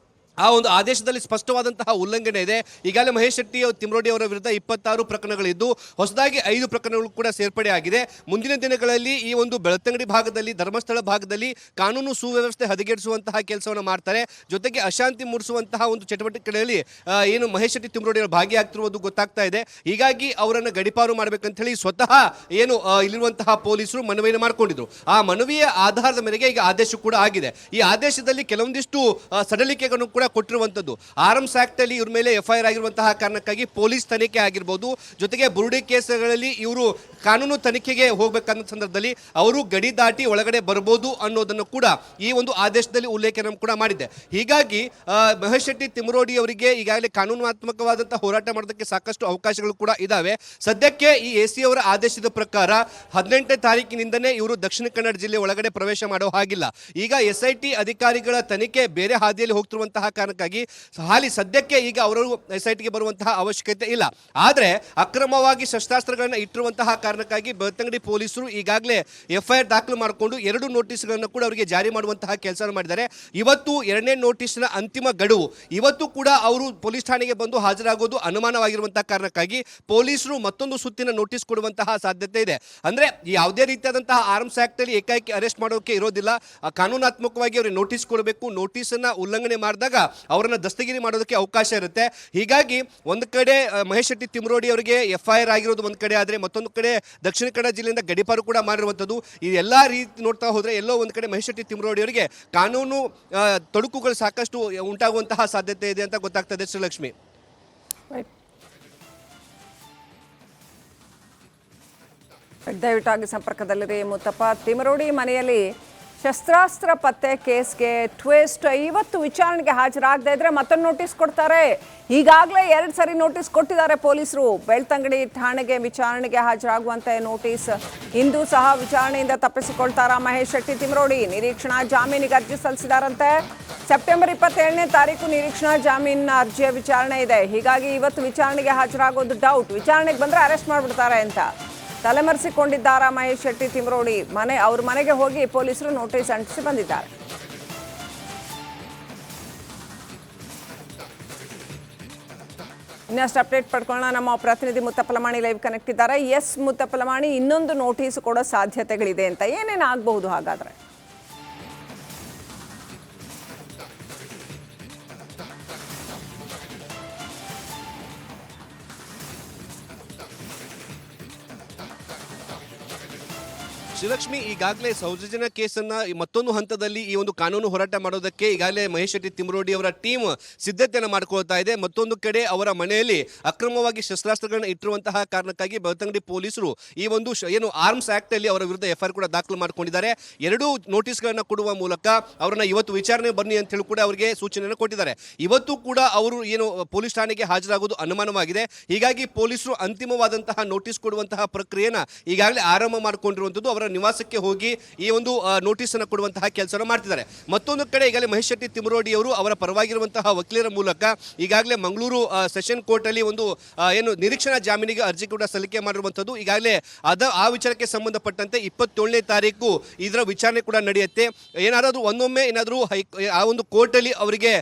ಆ ಒಂದು ಆದೇಶದಲ್ಲಿ ಸ್ಪಷ್ಟವಾದಂತಹ ಉಲ್ಲಂಘನೆ ಇದೆ. ಈಗಾಗಲೇ ಮಹೇಶ್ ಶೆಟ್ಟಿ ತಿಮ್ರೋಡಿ ಅವರ ವಿರುದ್ಧ 26 ಪ್ರಕರಣಗಳಿದ್ದು ಹೊಸದಾಗಿ 5 ಪ್ರಕರಣಗಳು ಕೂಡ ಸೇರ್ಪಡೆ ಆಗಿದೆ. ಮುಂದಿನ ದಿನಗಳಲ್ಲಿ ಈ ಒಂದು ಬೆಳ್ತಂಗಡಿ ಭಾಗದಲ್ಲಿ, ಧರ್ಮಸ್ಥಳ ಭಾಗದಲ್ಲಿ ಕಾನೂನು ಸುವ್ಯವಸ್ಥೆ ಹದಗೆಡಿಸುವಂತಹ ಕೆಲಸವನ್ನು ಮಾಡ್ತಾರೆ. ಜೊತೆಗೆ ಅಶಾಂತಿ ಮೂಡಿಸುವಂತಹ ಒಂದು ಚಟುವಟಿಕೆಗಳಲ್ಲಿ ಏನು ಮಹೇಶ್ ಶೆಟ್ಟಿ ತಿಮ್ರೋಡಿ ಅವರು ಭಾಗಿಯಾಗ್ತಿರುವುದು ಗೊತ್ತಾಗ್ತಾ ಇದೆ. ಹೀಗಾಗಿ ಅವರನ್ನು ಗಡಿಪಾರು ಮಾಡಬೇಕಂತ ಹೇಳಿ ಸ್ವತಃ ಏನು ಇಲ್ಲಿರುವಂತಹ ಪೊಲೀಸರು ಮನವಿಯನ್ನು ಮಾಡಿಕೊಂಡಿದ್ರು. ಆ ಮನವಿಯ ಆಧಾರದ ಮೇರೆಗೆ ಈಗ ಆದೇಶ ಕೂಡ ಆಗಿದೆ. ಈ ಆದೇಶದಲ್ಲಿ ಕೆಲವೊಂದಿಷ್ಟು ಸಡಲಿಕೆಗಳನ್ನು ಕೂಡ ಕೊಟ್ಟಿರುವಂಥದ್ದು. ಆರ್ಮ್ಸ್ ಆಕ್ಟ್ ಅಲ್ಲಿ ಇವ್ರ ಮೇಲೆ FIR ಆಗಿರುವಂತಹ ಕಾರಣಕ್ಕಾಗಿ ಪೊಲೀಸ್ ತನಿಖೆ ಆಗಿರ್ಬೋದು, ಜೊತೆಗೆ ಬುರುಡಿ ಕೇಸುಗಳಲ್ಲಿ ಇವರು ಕಾನೂನು ತನಿಖೆಗೆ ಹೋಗ್ಬೇಕನ್ನೋ ಸಂದರ್ಭದಲ್ಲಿ ಅವರು ಗಡಿ ದಾಟಿ ಒಳಗಡೆ ಬರ್ಬೋದು ಅನ್ನೋದನ್ನು ಕೂಡ ಈ ಒಂದು ಆದೇಶದಲ್ಲಿ ಉಲ್ಲೇಖನ ಕೂಡ ಮಾಡಿದೆ. ಹೀಗಾಗಿ ಮಹೇಶ್ ಶೆಟ್ಟಿ ತಿಮ್ರೋಡಿ ಅವರಿಗೆ ಈಗಾಗಲೇ ಕಾನೂನಾತ್ಮಕವಾದಂತಹ ಹೋರಾಟ ಮಾಡೋದಕ್ಕೆ ಸಾಕಷ್ಟು ಅವಕಾಶಗಳು ಕೂಡ ಇದಾವೆ. ಸದ್ಯಕ್ಕೆ ಈ AC ಅವರ ಆದೇಶದ ಪ್ರಕಾರ 18ನೇ ತಾರೀಕಿನಿಂದನೇ ಇವರು ದಕ್ಷಿಣ ಕನ್ನಡ ಜಿಲ್ಲೆ ಒಳಗಡೆ ಪ್ರವೇಶ ಮಾಡೋ ಹಾಗಿಲ್ಲ. ಈಗ SIT ಅಧಿಕಾರಿಗಳ ತನಿಖೆ ಬೇರೆ ಹಾದಿಯಲ್ಲಿ ಹೋಗ್ತಿರುವಂತಹ ಕಾರಣಕ್ಕಾಗಿ ಹಾಲಿ ಸದ್ಯಕ್ಕೆ ಈಗ ಅವರು SITಗೆ ಬರುವಂತಹ ಅವಶ್ಯಕತೆ ಇಲ್ಲ. ಆದರೆ ಅಕ್ರಮವಾಗಿ ಶಸ್ತ್ರಾಸ್ತ್ರಗಳನ್ನು ಇಟ್ಟಿರುವಂತಹ ಕಾರಣಕ್ಕಾಗಿ ಬೆಳ್ತಂಗಡಿ ಪೊಲೀಸರು ಈಗಾಗಲೇ FIR ದಾಖಲು ಮಾಡಿಕೊಂಡು 2 ನೋಟಿಸ್ಗಳನ್ನು ಕೂಡ ಅವರಿಗೆ ಜಾರಿ ಮಾಡುವಂತಹ ಕೆಲಸ ಮಾಡಿದ್ದಾರೆ. ಇವತ್ತು 2ನೇ ನೋಟಿಸ್ನ ಅಂತಿಮ ಗಡುವು. ಇವತ್ತು ಕೂಡ ಅವರು ಪೊಲೀಸ್ ಠಾಣೆಗೆ ಬಂದು ಹಾಜರಾಗೋದು ಅನುಮಾನವಾಗಿರುವಂತಹ ಕಾರಣಕ್ಕಾಗಿ ಪೊಲೀಸರು ಮತ್ತೊಂದು ಸುತ್ತಿನ ನೋಟಿಸ್ ಕೊಡುವಂತಹ ಸಾಧ್ಯತೆ ಇದೆ. ಅಂದ್ರೆ ಯಾವುದೇ ರೀತಿಯಾದಂತಹ ಆರ್ಮ್ಸ್ ಆಕ್ಟ್ ಅಲ್ಲಿ ಏಕಾಏಕಿ ಅರೆಸ್ಟ್ ಮಾಡೋಕೆ ಇರೋದಿಲ್ಲ. ಕಾನೂನಾತ್ಮಕವಾಗಿ ಅವರಿಗೆ ನೋಟಿಸ್ ಕೊಡಬೇಕು. ನೋಟಿಸನ್ನು ಉಲ್ಲಂಘನೆ ಮಾಡಿದಾಗ ಅವರನ್ನು ದಸ್ತಗಿರಿ ಮಾಡೋದಕ್ಕೆ ಅವಕಾಶ ಇರುತ್ತೆ. ಹೀಗಾಗಿ ಒಂದು ಕಡೆ ಮಹೇಶ್ ಶೆಟ್ಟಿ ತಿಮ್ರೋಡಿ ಅವರಿಗೆ FIR ಆಗಿರೋದು ಒಂದು ಕಡೆ, ಆದರೆ ಮತ್ತೊಂದು ಕಡೆ ದಕ್ಷಿಣ ಕನ್ನಡ ಜಿಲ್ಲೆಯಿಂದ ಗಡಿಪಾರು ಕೂಡ ಮಾಡಿರುವಂಥದ್ದು. ಈ ಎಲ್ಲ ರೀತಿ ನೋಡ್ತಾ ಹೋದರೆ ಎಲ್ಲೋ ಒಂದು ಕಡೆ ಮಹೇಶ್ ಶೆಟ್ಟಿ ತಿಮ್ರೋಡಿ ಅವರಿಗೆ ಕಾನೂನು ತೊಡಕುಗಳು ಸಾಕಷ್ಟು ಉಂಟಾಗುವಂತಹ ಸಾಧ್ಯತೆ ಇದೆ ಅಂತ ಗೊತ್ತಾಗ್ತದೆ. ಶ್ರೀಲಕ್ಷ್ಮಿ, ದಯವಿಟ್ಟಾಗಿ ಸಂಪರ್ಕದಲ್ಲಿರಿ ಮುತ್ತಪ್ಪ. ತಿಮ್ರೋಡಿ ಮನೆಯಲ್ಲಿ ಶಸ್ತ್ರಾಸ್ತ್ರ ಪತ್ತೆ ಕೇಸ್ಗೆ ಟ್ವಿಸ್ಟ್. ಇವತ್ತು ವಿಚಾರಣೆಗೆ ಹಾಜರಾಗದೇ ಇದ್ರೆ ಮತ್ತೊಂದು ನೋಟಿಸ್ ಕೊಡ್ತಾರೆ. ಈಗಾಗಲೇ 2 ಸರಿ ನೋಟಿಸ್ ಕೊಟ್ಟಿದ್ದಾರೆ ಪೊಲೀಸರು. ಬೆಳ್ತಂಗಡಿ ಠಾಣೆಗೆ ವಿಚಾರಣೆಗೆ ಹಾಜರಾಗುವಂತೆ ನೋಟಿಸ್. ಇಂದು ಸಹ ವಿಚಾರಣೆಯಿಂದ ತಪ್ಪಿಸಿಕೊಳ್ತಾರಾ ಮಹೇಶ್ ಶೆಟ್ಟಿ ತಿಮ್ರೋಡಿ? ನಿರೀಕ್ಷಣಾ ಜಾಮೀನಿಗೆ ಅರ್ಜಿ ಸಲ್ಲಿಸಿದಾರಂತೆ. ಸೆಪ್ಟೆಂಬರ್ 27ನೇ ತಾರೀಕು ನಿರೀಕ್ಷಣಾ ಜಾಮೀನಿನ ಅರ್ಜಿಯ ವಿಚಾರಣೆ ಇದೆ. ಹೀಗಾಗಿ ಇವತ್ತು ವಿಚಾರಣೆಗೆ ಹಾಜರಾಗೋದು ಡೌಟ್. ವಿಚಾರಣೆಗೆ ಬಂದರೆ ಅರೆಸ್ಟ್ ಮಾಡಿಬಿಡ್ತಾರೆ ಅಂತ ತಲೆಮರೆಸಿಕೊಂಡಿದ್ದಾರಾ ಮಹೇಶ್ ಶೆಟ್ಟಿ ತಿಮ್ರೋಡಿ? ಅವ್ರ ಮನೆಗೆ ಹೋಗಿ ಪೊಲೀಸರು ನೋಟಿಸ್ ಅಂಟಿಸಿ ಬಂದಿದ್ದಾರೆ. ಇನ್ನಷ್ಟು ಅಪ್ಡೇಟ್ ಪಡ್ಕೊಳ್ಳೋಣ. ನಮ್ಮ ಪ್ರತಿನಿಧಿ ಮುತ್ತಪ್ಪಲಮಾಣಿ ಲೈವ್ ಕನೆಕ್ಟ್ ಇದ್ದಾರೆ. ಮುತ್ತಪ್ಪಲಮಾಣಿ, ಇನ್ನೊಂದು ನೋಟಿಸ್ ಕೊಡೋ ಸಾಧ್ಯತೆಗಳಿದೆ ಅಂತ ಏನೇನು ಆಗಬಹುದು ಹಾಗಾದ್ರೆ? ಶ್ರೀಲಕ್ಷ್ಮಿ, ಈಗಾಗಲೇ ಸೌಜನ್ಯ ಕೇಸನ್ನ ಮತ್ತೊಂದು ಹಂತದಲ್ಲಿ ಈ ಒಂದು ಕಾನೂನು ಹೋರಾಟ ಮಾಡೋದಕ್ಕೆ ಈಗಾಗಲೇ ಮಹೇಶ್ ಶೆಟ್ಟಿ ತಿಮ್ರೋಡಿ ಅವರ ಟೀಮ್ ಸಿದ್ಧತೆಯನ್ನು ಮಾಡಿಕೊಳ್ತಾ ಇದೆ. ಮತ್ತೊಂದು ಕಡೆ ಅವರ ಮನೆಯಲ್ಲಿ ಅಕ್ರಮವಾಗಿ ಶಸ್ತ್ರಾಸ್ತ್ರಗಳನ್ನು ಇಟ್ಟಿರುವಂತಹ ಕಾರಣಕ್ಕಾಗಿ ಬೆಳ್ತಂಗಡಿ ಪೊಲೀಸರು ಈ ಒಂದು ಏನು ಆರ್ಮ್ಸ್ ಆಕ್ಟ್ ಅಲ್ಲಿ ಅವರ ವಿರುದ್ಧ FIR ಕೂಡ ದಾಖಲು ಮಾಡಿಕೊಂಡಿದ್ದಾರೆ. 2 ನೋಟಿಸ್ಗಳನ್ನು ಕೊಡುವ ಮೂಲಕ ಅವರನ್ನ ಇವತ್ತು ವಿಚಾರಣೆ ಬನ್ನಿ ಅಂತ ಹೇಳಿ ಕೂಡ ಅವರಿಗೆ ಸೂಚನೆಯನ್ನು ಕೊಟ್ಟಿದ್ದಾರೆ. ಇವತ್ತು ಕೂಡ ಅವರು ಏನು ಪೊಲೀಸ್ ಠಾಣೆಗೆ ಹಾಜರಾಗುವುದು ಅನುಮಾನವಾಗಿದೆ. ಹೀಗಾಗಿ ಪೊಲೀಸರು ಅಂತಿಮವಾದಂತಹ ನೋಟಿಸ್ ಕೊಡುವಂತಹ ಪ್ರಕ್ರಿಯೆನ ಈಗಾಗಲೇ ಆರಂಭ ಮಾಡಿಕೊಂಡಿರುವಂಥದ್ದು. ಅವರ ನಿವಾಸಕ್ಕೆ ಹೋಗಿ ಈ ಒಂದು ನೋಟಿಸ್ ಅನ್ನು ಕೊಡುವಂತಹ ಕೆಲಸವನ್ನು ಮಾಡ್ತಿದ್ದಾರೆ. ಮತ್ತೊಂದು ಕಡೆ ಈಗಾಗಲೇ ಮಹೇಶ್ ಶೆಟ್ಟಿ ತಿಮ್ರೋಡಿ ಅವರು ಅವರ ಪರವಾಗಿರುವಂತಹ ವಕೀಲರ ಮೂಲಕ ಈಗಾಗಲೇ ಮಂಗಳೂರು ಸೆಷನ್ ಕೋರ್ಟ್ ಅಲ್ಲಿ ಒಂದು ಏನು ನಿರೀಕ್ಷಣಾ ಜಾಮೀನಿಗೆ ಅರ್ಜಿ ಕೂಡ ಸಲ್ಲಿಕೆ ಮಾಡಿರುವಂಥದ್ದು. ಈಗಾಗಲೇ ಆ ವಿಚಾರಕ್ಕೆ ಸಂಬಂಧಪಟ್ಟಂತೆ 27ನೇ ತಾರೀಕು ಇದರ ವಿಚಾರಣೆ ಕೂಡ ನಡೆಯುತ್ತೆ. ಏನಾದರೂ ಒಂದೊಮ್ಮೆ ಏನಾದರೂ ಆ ಒಂದು ಕೋರ್ಟಲ್ಲಿ ಅವರಿಗೆ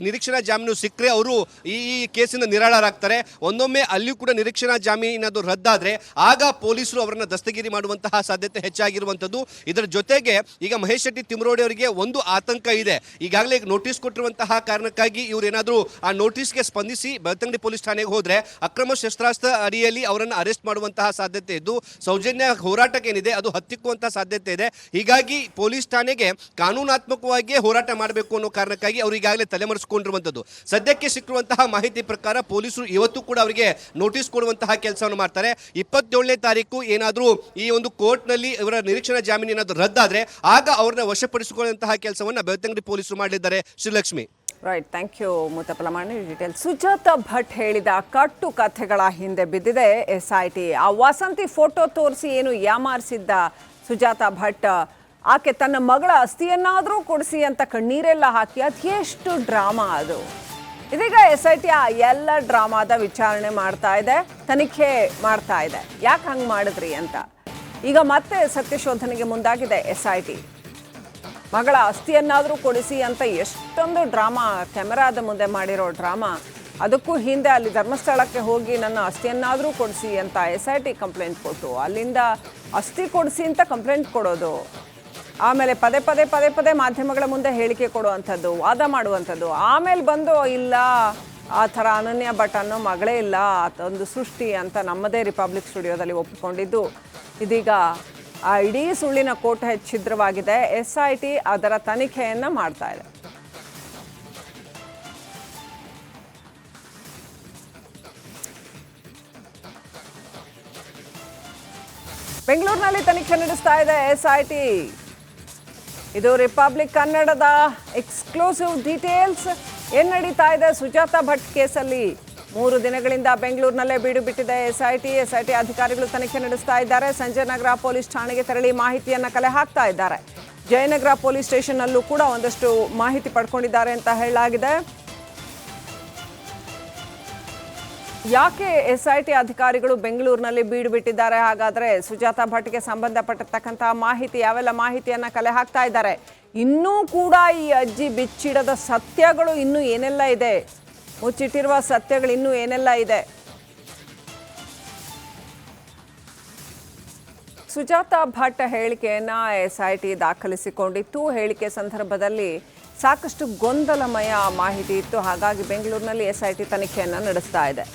ನಿರೀಕ್ಷಣಾ ಜಾಮೀನು ಸಿಕ್ಕರೆ ಅವರು ಈ ಕೇಸಿನ ನಿರಾಳರಾಗ್ತಾರೆ. ಒಂದೊಮ್ಮೆ ಅಲ್ಲಿಯೂ ಕೂಡ ನಿರೀಕ್ಷಣಾ ಜಾಮೀನು ಏನಾದರೂ ರದ್ದಾದರೆ ಆಗ ಪೊಲೀಸರು ಅವರನ್ನು ದಸ್ತಗಿರಿ ಮಾಡುವಂತಹ ಸಾಧ್ಯತೆ ಹೆಚ್ಚು ಹೆಚ್ಚಾಗಿರುವಂಥದ್ದು. ಇದರ ಜೊತೆಗೆ ಈಗ ಮಹೇಶ್ ಶೆಟ್ಟಿ ತಿಮ್ರೋಡಿ ಅವರಿಗೆ ಒಂದು ಆತಂಕ ಇದೆ. ಈಗಾಗಲೇ ನೋಟಿಸ್ ಕೊಟ್ಟಿರುವಂತಹ ಕಾರಣಕ್ಕಾಗಿ ಇವರೇನಾದರೂ ಆ ನೋಟಿಸ್ಗೆ ಸ್ಪಂದಿಸಿ ಬೆಳ್ತಂಗಡಿ ಪೊಲೀಸ್ ಠಾಣೆಗೆ ಹೋದರೆ ಅಕ್ರಮ ಶಸ್ತ್ರಾಸ್ತ್ರ ಅಡಿಯಲ್ಲಿ ಅವರನ್ನು ಅರೆಸ್ಟ್ ಮಾಡುವಂತಹ ಸಾಧ್ಯತೆ ಇದ್ದು ಸೌಜನ್ಯ ಹೋರಾಟಕ್ಕೇನಿದೆ ಅದು ಹತ್ತಿಕ್ಕುವಂತಹ ಸಾಧ್ಯತೆ ಇದೆ. ಹೀಗಾಗಿ ಪೊಲೀಸ್ ಠಾಣೆಗೆ ಕಾನೂನಾತ್ಮಕವಾಗಿಯೇ ಹೋರಾಟ ಮಾಡಬೇಕು ಅನ್ನೋ ಕಾರಣಕ್ಕಾಗಿ ಅವರು ಈಗಾಗಲೇ ತಲೆಮರೆಸಿಕೊಂಡಿರುವಂಥದ್ದು. ಸದ್ಯಕ್ಕೆ ಸಿಕ್ಕಿರುವಂತಹ ಮಾಹಿತಿ ಪ್ರಕಾರ ಪೊಲೀಸರು ಇವತ್ತು ಕೂಡ ಅವರಿಗೆ ನೋಟಿಸ್ ಕೊಡುವಂತಹ ಕೆಲಸವನ್ನು ಮಾಡ್ತಾರೆ. 27ನೇ ತಾರೀಕು ಏನಾದರೂ ಈ ಒಂದು ಕೋರ್ಟ್ನಲ್ಲಿ ಇವರ ನಿರೀಕ್ಷಣಾ ಜಾಮೀನು ಏನಾದರೂ ರದ್ದಾದರೆ ಆಗ ಅವ್ರನ್ನ ವಶಪಡಿಸಿಕೊಳ್ಳುವಂತಹ ಕೆಲಸವನ್ನು ಬೆಳ್ತಂಗಡಿ ಪೊಲೀಸರು ಮಾಡಲಿದ್ದಾರೆ. ಶ್ರೀಲಕ್ಷ್ಮಿ. ರೈಟ್, ಥ್ಯಾಂಕ್ ಯು ಮುತ್ತಪ್ಪಲಮಾಣಿ ಡೀಟೇಲ್. ಸುಜಾತಾ ಭಟ್ ಹೇಳಿದ ಕಟ್ಟು ಕಥೆಗಳ ಹಿಂದೆ ಬಿದ್ದಿದೆ SIT. ಆ ವಸಂತಿ ಫೋಟೋ ತೋರಿಸಿ ಏನು ಯಾಮಾರಿಸಿದ್ದ ಸುಜಾತಾ ಭಟ್, ಆಕೆ ತನ್ನ ಮಗಳ ಅಸ್ಥಿಯನ್ನಾದರೂ ಕೊಡಿಸಿ ಅಂತ ಕಣ್ಣೀರೆಲ್ಲ ಹಾಕಿ ಅದೆಷ್ಟು ಡ್ರಾಮಾ ಅದು. ಇದೀಗ SIT ಆ ಎಲ್ಲ ಡ್ರಾಮಾದ ವಿಚಾರಣೆ ಮಾಡ್ತಾ ಇದೆ, ತನಿಖೆ ಮಾಡ್ತಾ ಇದೆ, ಯಾಕೆ ಹಂಗೆ ಮಾಡಿದ್ರಿ ಅಂತ. ಈಗ ಮತ್ತೆ ಸತ್ಯಶೋಧನೆಗೆ ಮುಂದಾಗಿದೆ SIT. ಮಗಳ ಅಸ್ಥಿಯನ್ನಾದರೂ ಕೊಡಿಸಿ ಅಂತ ಎಷ್ಟೊಂದು ಡ್ರಾಮಾ, ಕ್ಯಾಮೆರಾದ ಮುಂದೆ ಮಾಡಿರೋ ಡ್ರಾಮಾ. ಅದಕ್ಕೂ ಹಿಂದೆ ಅಲ್ಲಿ ಧರ್ಮಸ್ಥಳಕ್ಕೆ ಹೋಗಿ ನನ್ನ ಅಸ್ಥಿಯನ್ನಾದರೂ ಕೊಡಿಸಿ ಅಂತ SIT ಕಂಪ್ಲೇಂಟ್ ಕೊಟ್ಟು ಅಲ್ಲಿಂದ ಅಸ್ಥಿ ಕೊಡಿಸಿ ಅಂತ ಕಂಪ್ಲೇಂಟ್ ಕೊಡೋದು, ಆಮೇಲೆ ಪದೇ ಪದೇ ಪದೇ ಪದೇ ಮಾಧ್ಯಮಗಳ ಮುಂದೆ ಹೇಳಿಕೆ ಕೊಡುವಂಥದ್ದು, ವಾದ ಮಾಡುವಂಥದ್ದು, ಆಮೇಲೆ ಬಂದು ಇಲ್ಲ ಆ ಥರ ಅನನ್ಯ ಭಟ್ ಅನ್ನೋ ಮಗಳೇ ಇಲ್ಲ, ಅದೊಂದು ಸೃಷ್ಟಿ ಅಂತ ನಮ್ಮದೇ ರಿಪಬ್ಲಿಕ್ ಸ್ಟುಡಿಯೋದಲ್ಲಿ ಒಪ್ಪಿಕೊಂಡಿದ್ದು ಇದೀಗ ಆ ಇಡೀ ಸುಳ್ಳಿನ ಕೋಟೆ ಛಿದ್ರವಾಗಿದೆ. SIT ಅದರ ತನಿಖೆಯನ್ನು ಮಾಡ್ತಾ ಇದೆ. ಬೆಂಗಳೂರಿನಲ್ಲಿ ತನಿಖೆ ನಡೆಸ್ತಾ ಇದೆ SIT. ಇದು ರಿಪಬ್ಲಿಕ್ ಕನ್ನಡದ ಎಕ್ಸ್ಕ್ಲೂಸಿವ್ ಡೀಟೇಲ್ಸ್. ಏನು ನಡೀತಾ ಇದೆ ಸುಜಾತಾ ಭಟ್ ಕೇಸಲ್ಲಿ? 3 ದಿನಗಳಿಂದ ಬೆಂಗಳೂರಿನಲ್ಲೇ ಬೀಡು ಬಿಟ್ಟಿದೆ SIT ಅಧಿಕಾರಿಗಳು ತನಿಖೆ ನಡೆಸ್ತಾ ಇದ್ದಾರೆ. ಸಂಜಯ್ ನಗರ ಪೊಲೀಸ್ ಠಾಣೆಗೆ ತೆರಳಿ ಮಾಹಿತಿಯನ್ನು ಕಲೆ ಹಾಕ್ತಾ ಇದ್ದಾರೆ. ಜಯನಗರ ಪೊಲೀಸ್ ಸ್ಟೇಷನ್ನಲ್ಲೂ ಕೂಡ ಒಂದಷ್ಟು ಮಾಹಿತಿ ಪಡ್ಕೊಂಡಿದ್ದಾರೆ ಅಂತ ಹೇಳಲಾಗಿದೆ. ಯಾಕೆ SIT ಅಧಿಕಾರಿಗಳು ಬೆಂಗಳೂರಿನಲ್ಲಿ ಬೀಡು ಬಿಟ್ಟಿದ್ದಾರೆ? ಹಾಗಾದರೆ ಸುಜಾತಾ ಭಟ್ಗೆ ಸಂಬಂಧಪಟ್ಟಿರ್ತಕ್ಕಂಥ ಮಾಹಿತಿ, ಯಾವೆಲ್ಲ ಮಾಹಿತಿಯನ್ನು ಕಲೆ ಹಾಕ್ತಾ ಇದ್ದಾರೆ? ಇನ್ನೂ ಕೂಡ ಈ ಅಜ್ಜಿ ಬಿಚ್ಚಿಡದ ಸತ್ಯಗಳು ಇನ್ನೂ ಏನೆಲ್ಲ ಇದೆ, ಮುಚ್ಚಿಟ್ಟಿರುವ ಸತ್ಯಗಳು ಇನ್ನೂ ಏನೆಲ್ಲ ಇದೆ? ಸುಜಾತಾ ಭಟ್ ಹೇಳಿಕೆಯನ್ನು SIT ದಾಖಲಿಸಿಕೊಂಡಿತ್ತು. ಹೇಳಿಕೆ ಸಂದರ್ಭದಲ್ಲಿ ಸಾಕಷ್ಟು ಗೊಂದಲಮಯ ಮಾಹಿತಿ ಇತ್ತು. ಹಾಗಾಗಿ ಬೆಂಗಳೂರಿನಲ್ಲಿ SIT ತನಿಖೆಯನ್ನು ನಡೆಸ್ತಾ ಇದೆ.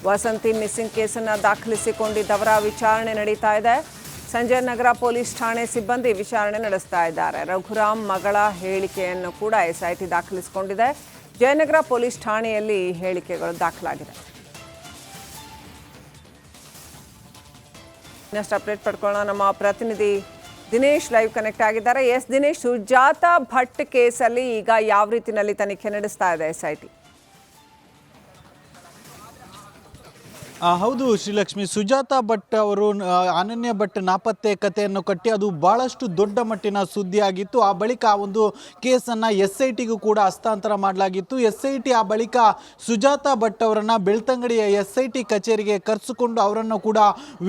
ವಸಂತಿ ಮಿಸ್ಸಿಂಗ್ ಕೇಸನ್ನು ದಾಖಲಿಸಿಕೊಂಡಿದ್ದವರ ವಿಚಾರಣೆ ನಡೀತಾ ಇದೆ. ಸಂಜಯ್ ನಗರ ಪೊಲೀಸ್ ಠಾಣೆ ಸಿಬ್ಬಂದಿ ವಿಚಾರಣೆ ನಡೆಸ್ತಾ ಇದ್ದಾರೆ. ರಘುರಾಮ್ ಮಗಳ ಹೇಳಿಕೆಯನ್ನು ಕೂಡ SIT ದಾಖಲಿಸಿಕೊಂಡಿದೆ. ಜಯನಗರ ಪೊಲೀಸ್ ಠಾಣೆಯಲ್ಲಿ ಹೇಳಿಕೆಗಳು ದಾಖಲಾಗಿದೆ. ಇನ್ನಷ್ಟು ಅಪ್ಡೇಟ್ ಪಡ್ಕೊಳ್ಳೋಣ. ನಮ್ಮ ಪ್ರತಿನಿಧಿ ದಿನೇಶ್ ಲೈವ್ ಕನೆಕ್ಟ್ ಆಗಿದ್ದಾರೆ. ಎಸ್ ದಿನೇಶ್, ಸುಜಾತಾ ಭಟ್ ಕೇಸಲ್ಲಿ ಈಗ ಯಾವ ರೀತಿಯಲ್ಲಿ ತನಿಖೆ ನಡೆಸ್ತಾ ಇದೆ SIT? ಹೌದು ಶ್ರೀಲಕ್ಷ್ಮಿ, ಸುಜಾತಾ ಭಟ್ ಅವರು ಅನನ್ಯ ಭಟ್ ನಾಪತ್ತೆ ಕಥೆಯನ್ನು ಕಟ್ಟಿ ಅದು ಭಾಳಷ್ಟು ದೊಡ್ಡ ಮಟ್ಟಿನ ಸುದ್ದಿಯಾಗಿತ್ತು. ಆ ಬಳಿಕ ಆ ಒಂದು ಕೇಸನ್ನು SITಗೂ ಕೂಡ ಹಸ್ತಾಂತರ ಮಾಡಲಾಗಿತ್ತು. SIT ಆ ಬಳಿಕ ಸುಜಾತಾ ಭಟ್ ಅವರನ್ನು ಬೆಳ್ತಂಗಡಿಯ SIT ಕಚೇರಿಗೆ ಕರೆಸಿಕೊಂಡು ಅವರನ್ನು ಕೂಡ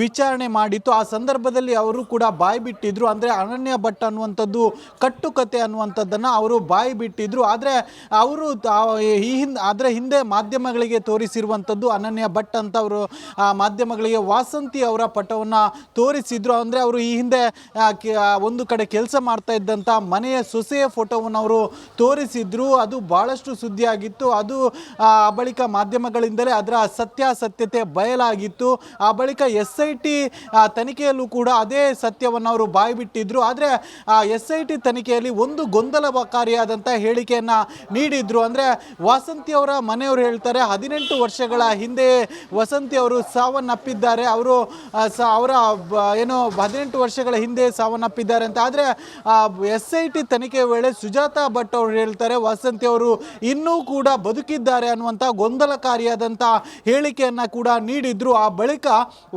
ವಿಚಾರಣೆ ಮಾಡಿತ್ತು. ಆ ಸಂದರ್ಭದಲ್ಲಿ ಅವರು ಕೂಡ ಬಾಯಿ ಬಿಟ್ಟಿದ್ರು. ಅಂದರೆ ಅನನ್ಯ ಭಟ್ ಅನ್ನುವಂಥದ್ದು ಕಟ್ಟುಕತೆ ಅನ್ನುವಂಥದ್ದನ್ನು ಅವರು ಬಾಯಿ ಬಿಟ್ಟಿದ್ರು. ಆದರೆ ಅವರು ಹಿಂದೆ ಮಾಧ್ಯಮಗಳಿಗೆ ತೋರಿಸಿರುವಂಥದ್ದು ಅನನ್ಯ ಭಟ್ ಅಂತ ಅವರು ಮಾಧ್ಯಮಗಳಿಗೆ ವಾಸಂತಿ ಅವರ ಪಟವನ್ನು ತೋರಿಸಿದ್ರು. ಅಂದರೆ ಅವರು ಈ ಹಿಂದೆ ಒಂದು ಕಡೆ ಕೆಲಸ ಮಾಡ್ತಾ ಇದ್ದಂಥ ಮನೆಯ ಸೊಸೆಯ ಫೋಟೋವನ್ನು ಅವರು ತೋರಿಸಿದ್ರು. ಅದು ಭಾಳಷ್ಟು ಸುದ್ದಿಯಾಗಿತ್ತು. ಅದು ಆ ಬಳಿಕ ಮಾಧ್ಯಮಗಳಿಂದಲೇ ಅದರ ಸತ್ಯಾಸತ್ಯತೆ ಬಯಲಾಗಿತ್ತು. ಆ ಬಳಿಕ SIT ತನಿಖೆಯಲ್ಲೂ ಕೂಡ ಅದೇ ಸತ್ಯವನ್ನು ಅವರು ಬಾಯ್ಬಿಟ್ಟಿದ್ರು. ಆದರೆ SIT ತನಿಖೆಯಲ್ಲಿ ಒಂದು ಗೊಂದಲಕಾರಿಯಾದಂಥ ಹೇಳಿಕೆಯನ್ನು ನೀಡಿದ್ರು. ಅಂದರೆ ವಾಸಂತಿ ಅವರ ಮನೆಯವರು ಹೇಳ್ತಾರೆ 18 ವರ್ಷಗಳ ಹಿಂದೆ ವಸಂತಿ ಅವರು ಸಾವನ್ನಪ್ಪಿದ್ದಾರೆ. ಅವರು ಅವರ 18 ವರ್ಷಗಳ ಹಿಂದೆ ಸಾವನ್ನಪ್ಪಿದ್ದಾರೆ ಅಂತ. ಆದರೆ SIT ತನಿಖೆ ವೇಳೆ ಸುಜಾತಾ ಭಟ್ ಅವರು ಹೇಳ್ತಾರೆ ವಸಂತಿ ಅವರು ಇನ್ನೂ ಕೂಡ ಬದುಕಿದ್ದಾರೆ ಅನ್ನುವಂಥ ಗೊಂದಲಕಾರಿಯಾದಂಥ ಹೇಳಿಕೆಯನ್ನು ಕೂಡ ನೀಡಿದ್ರು. ಆ ಬಳಿಕ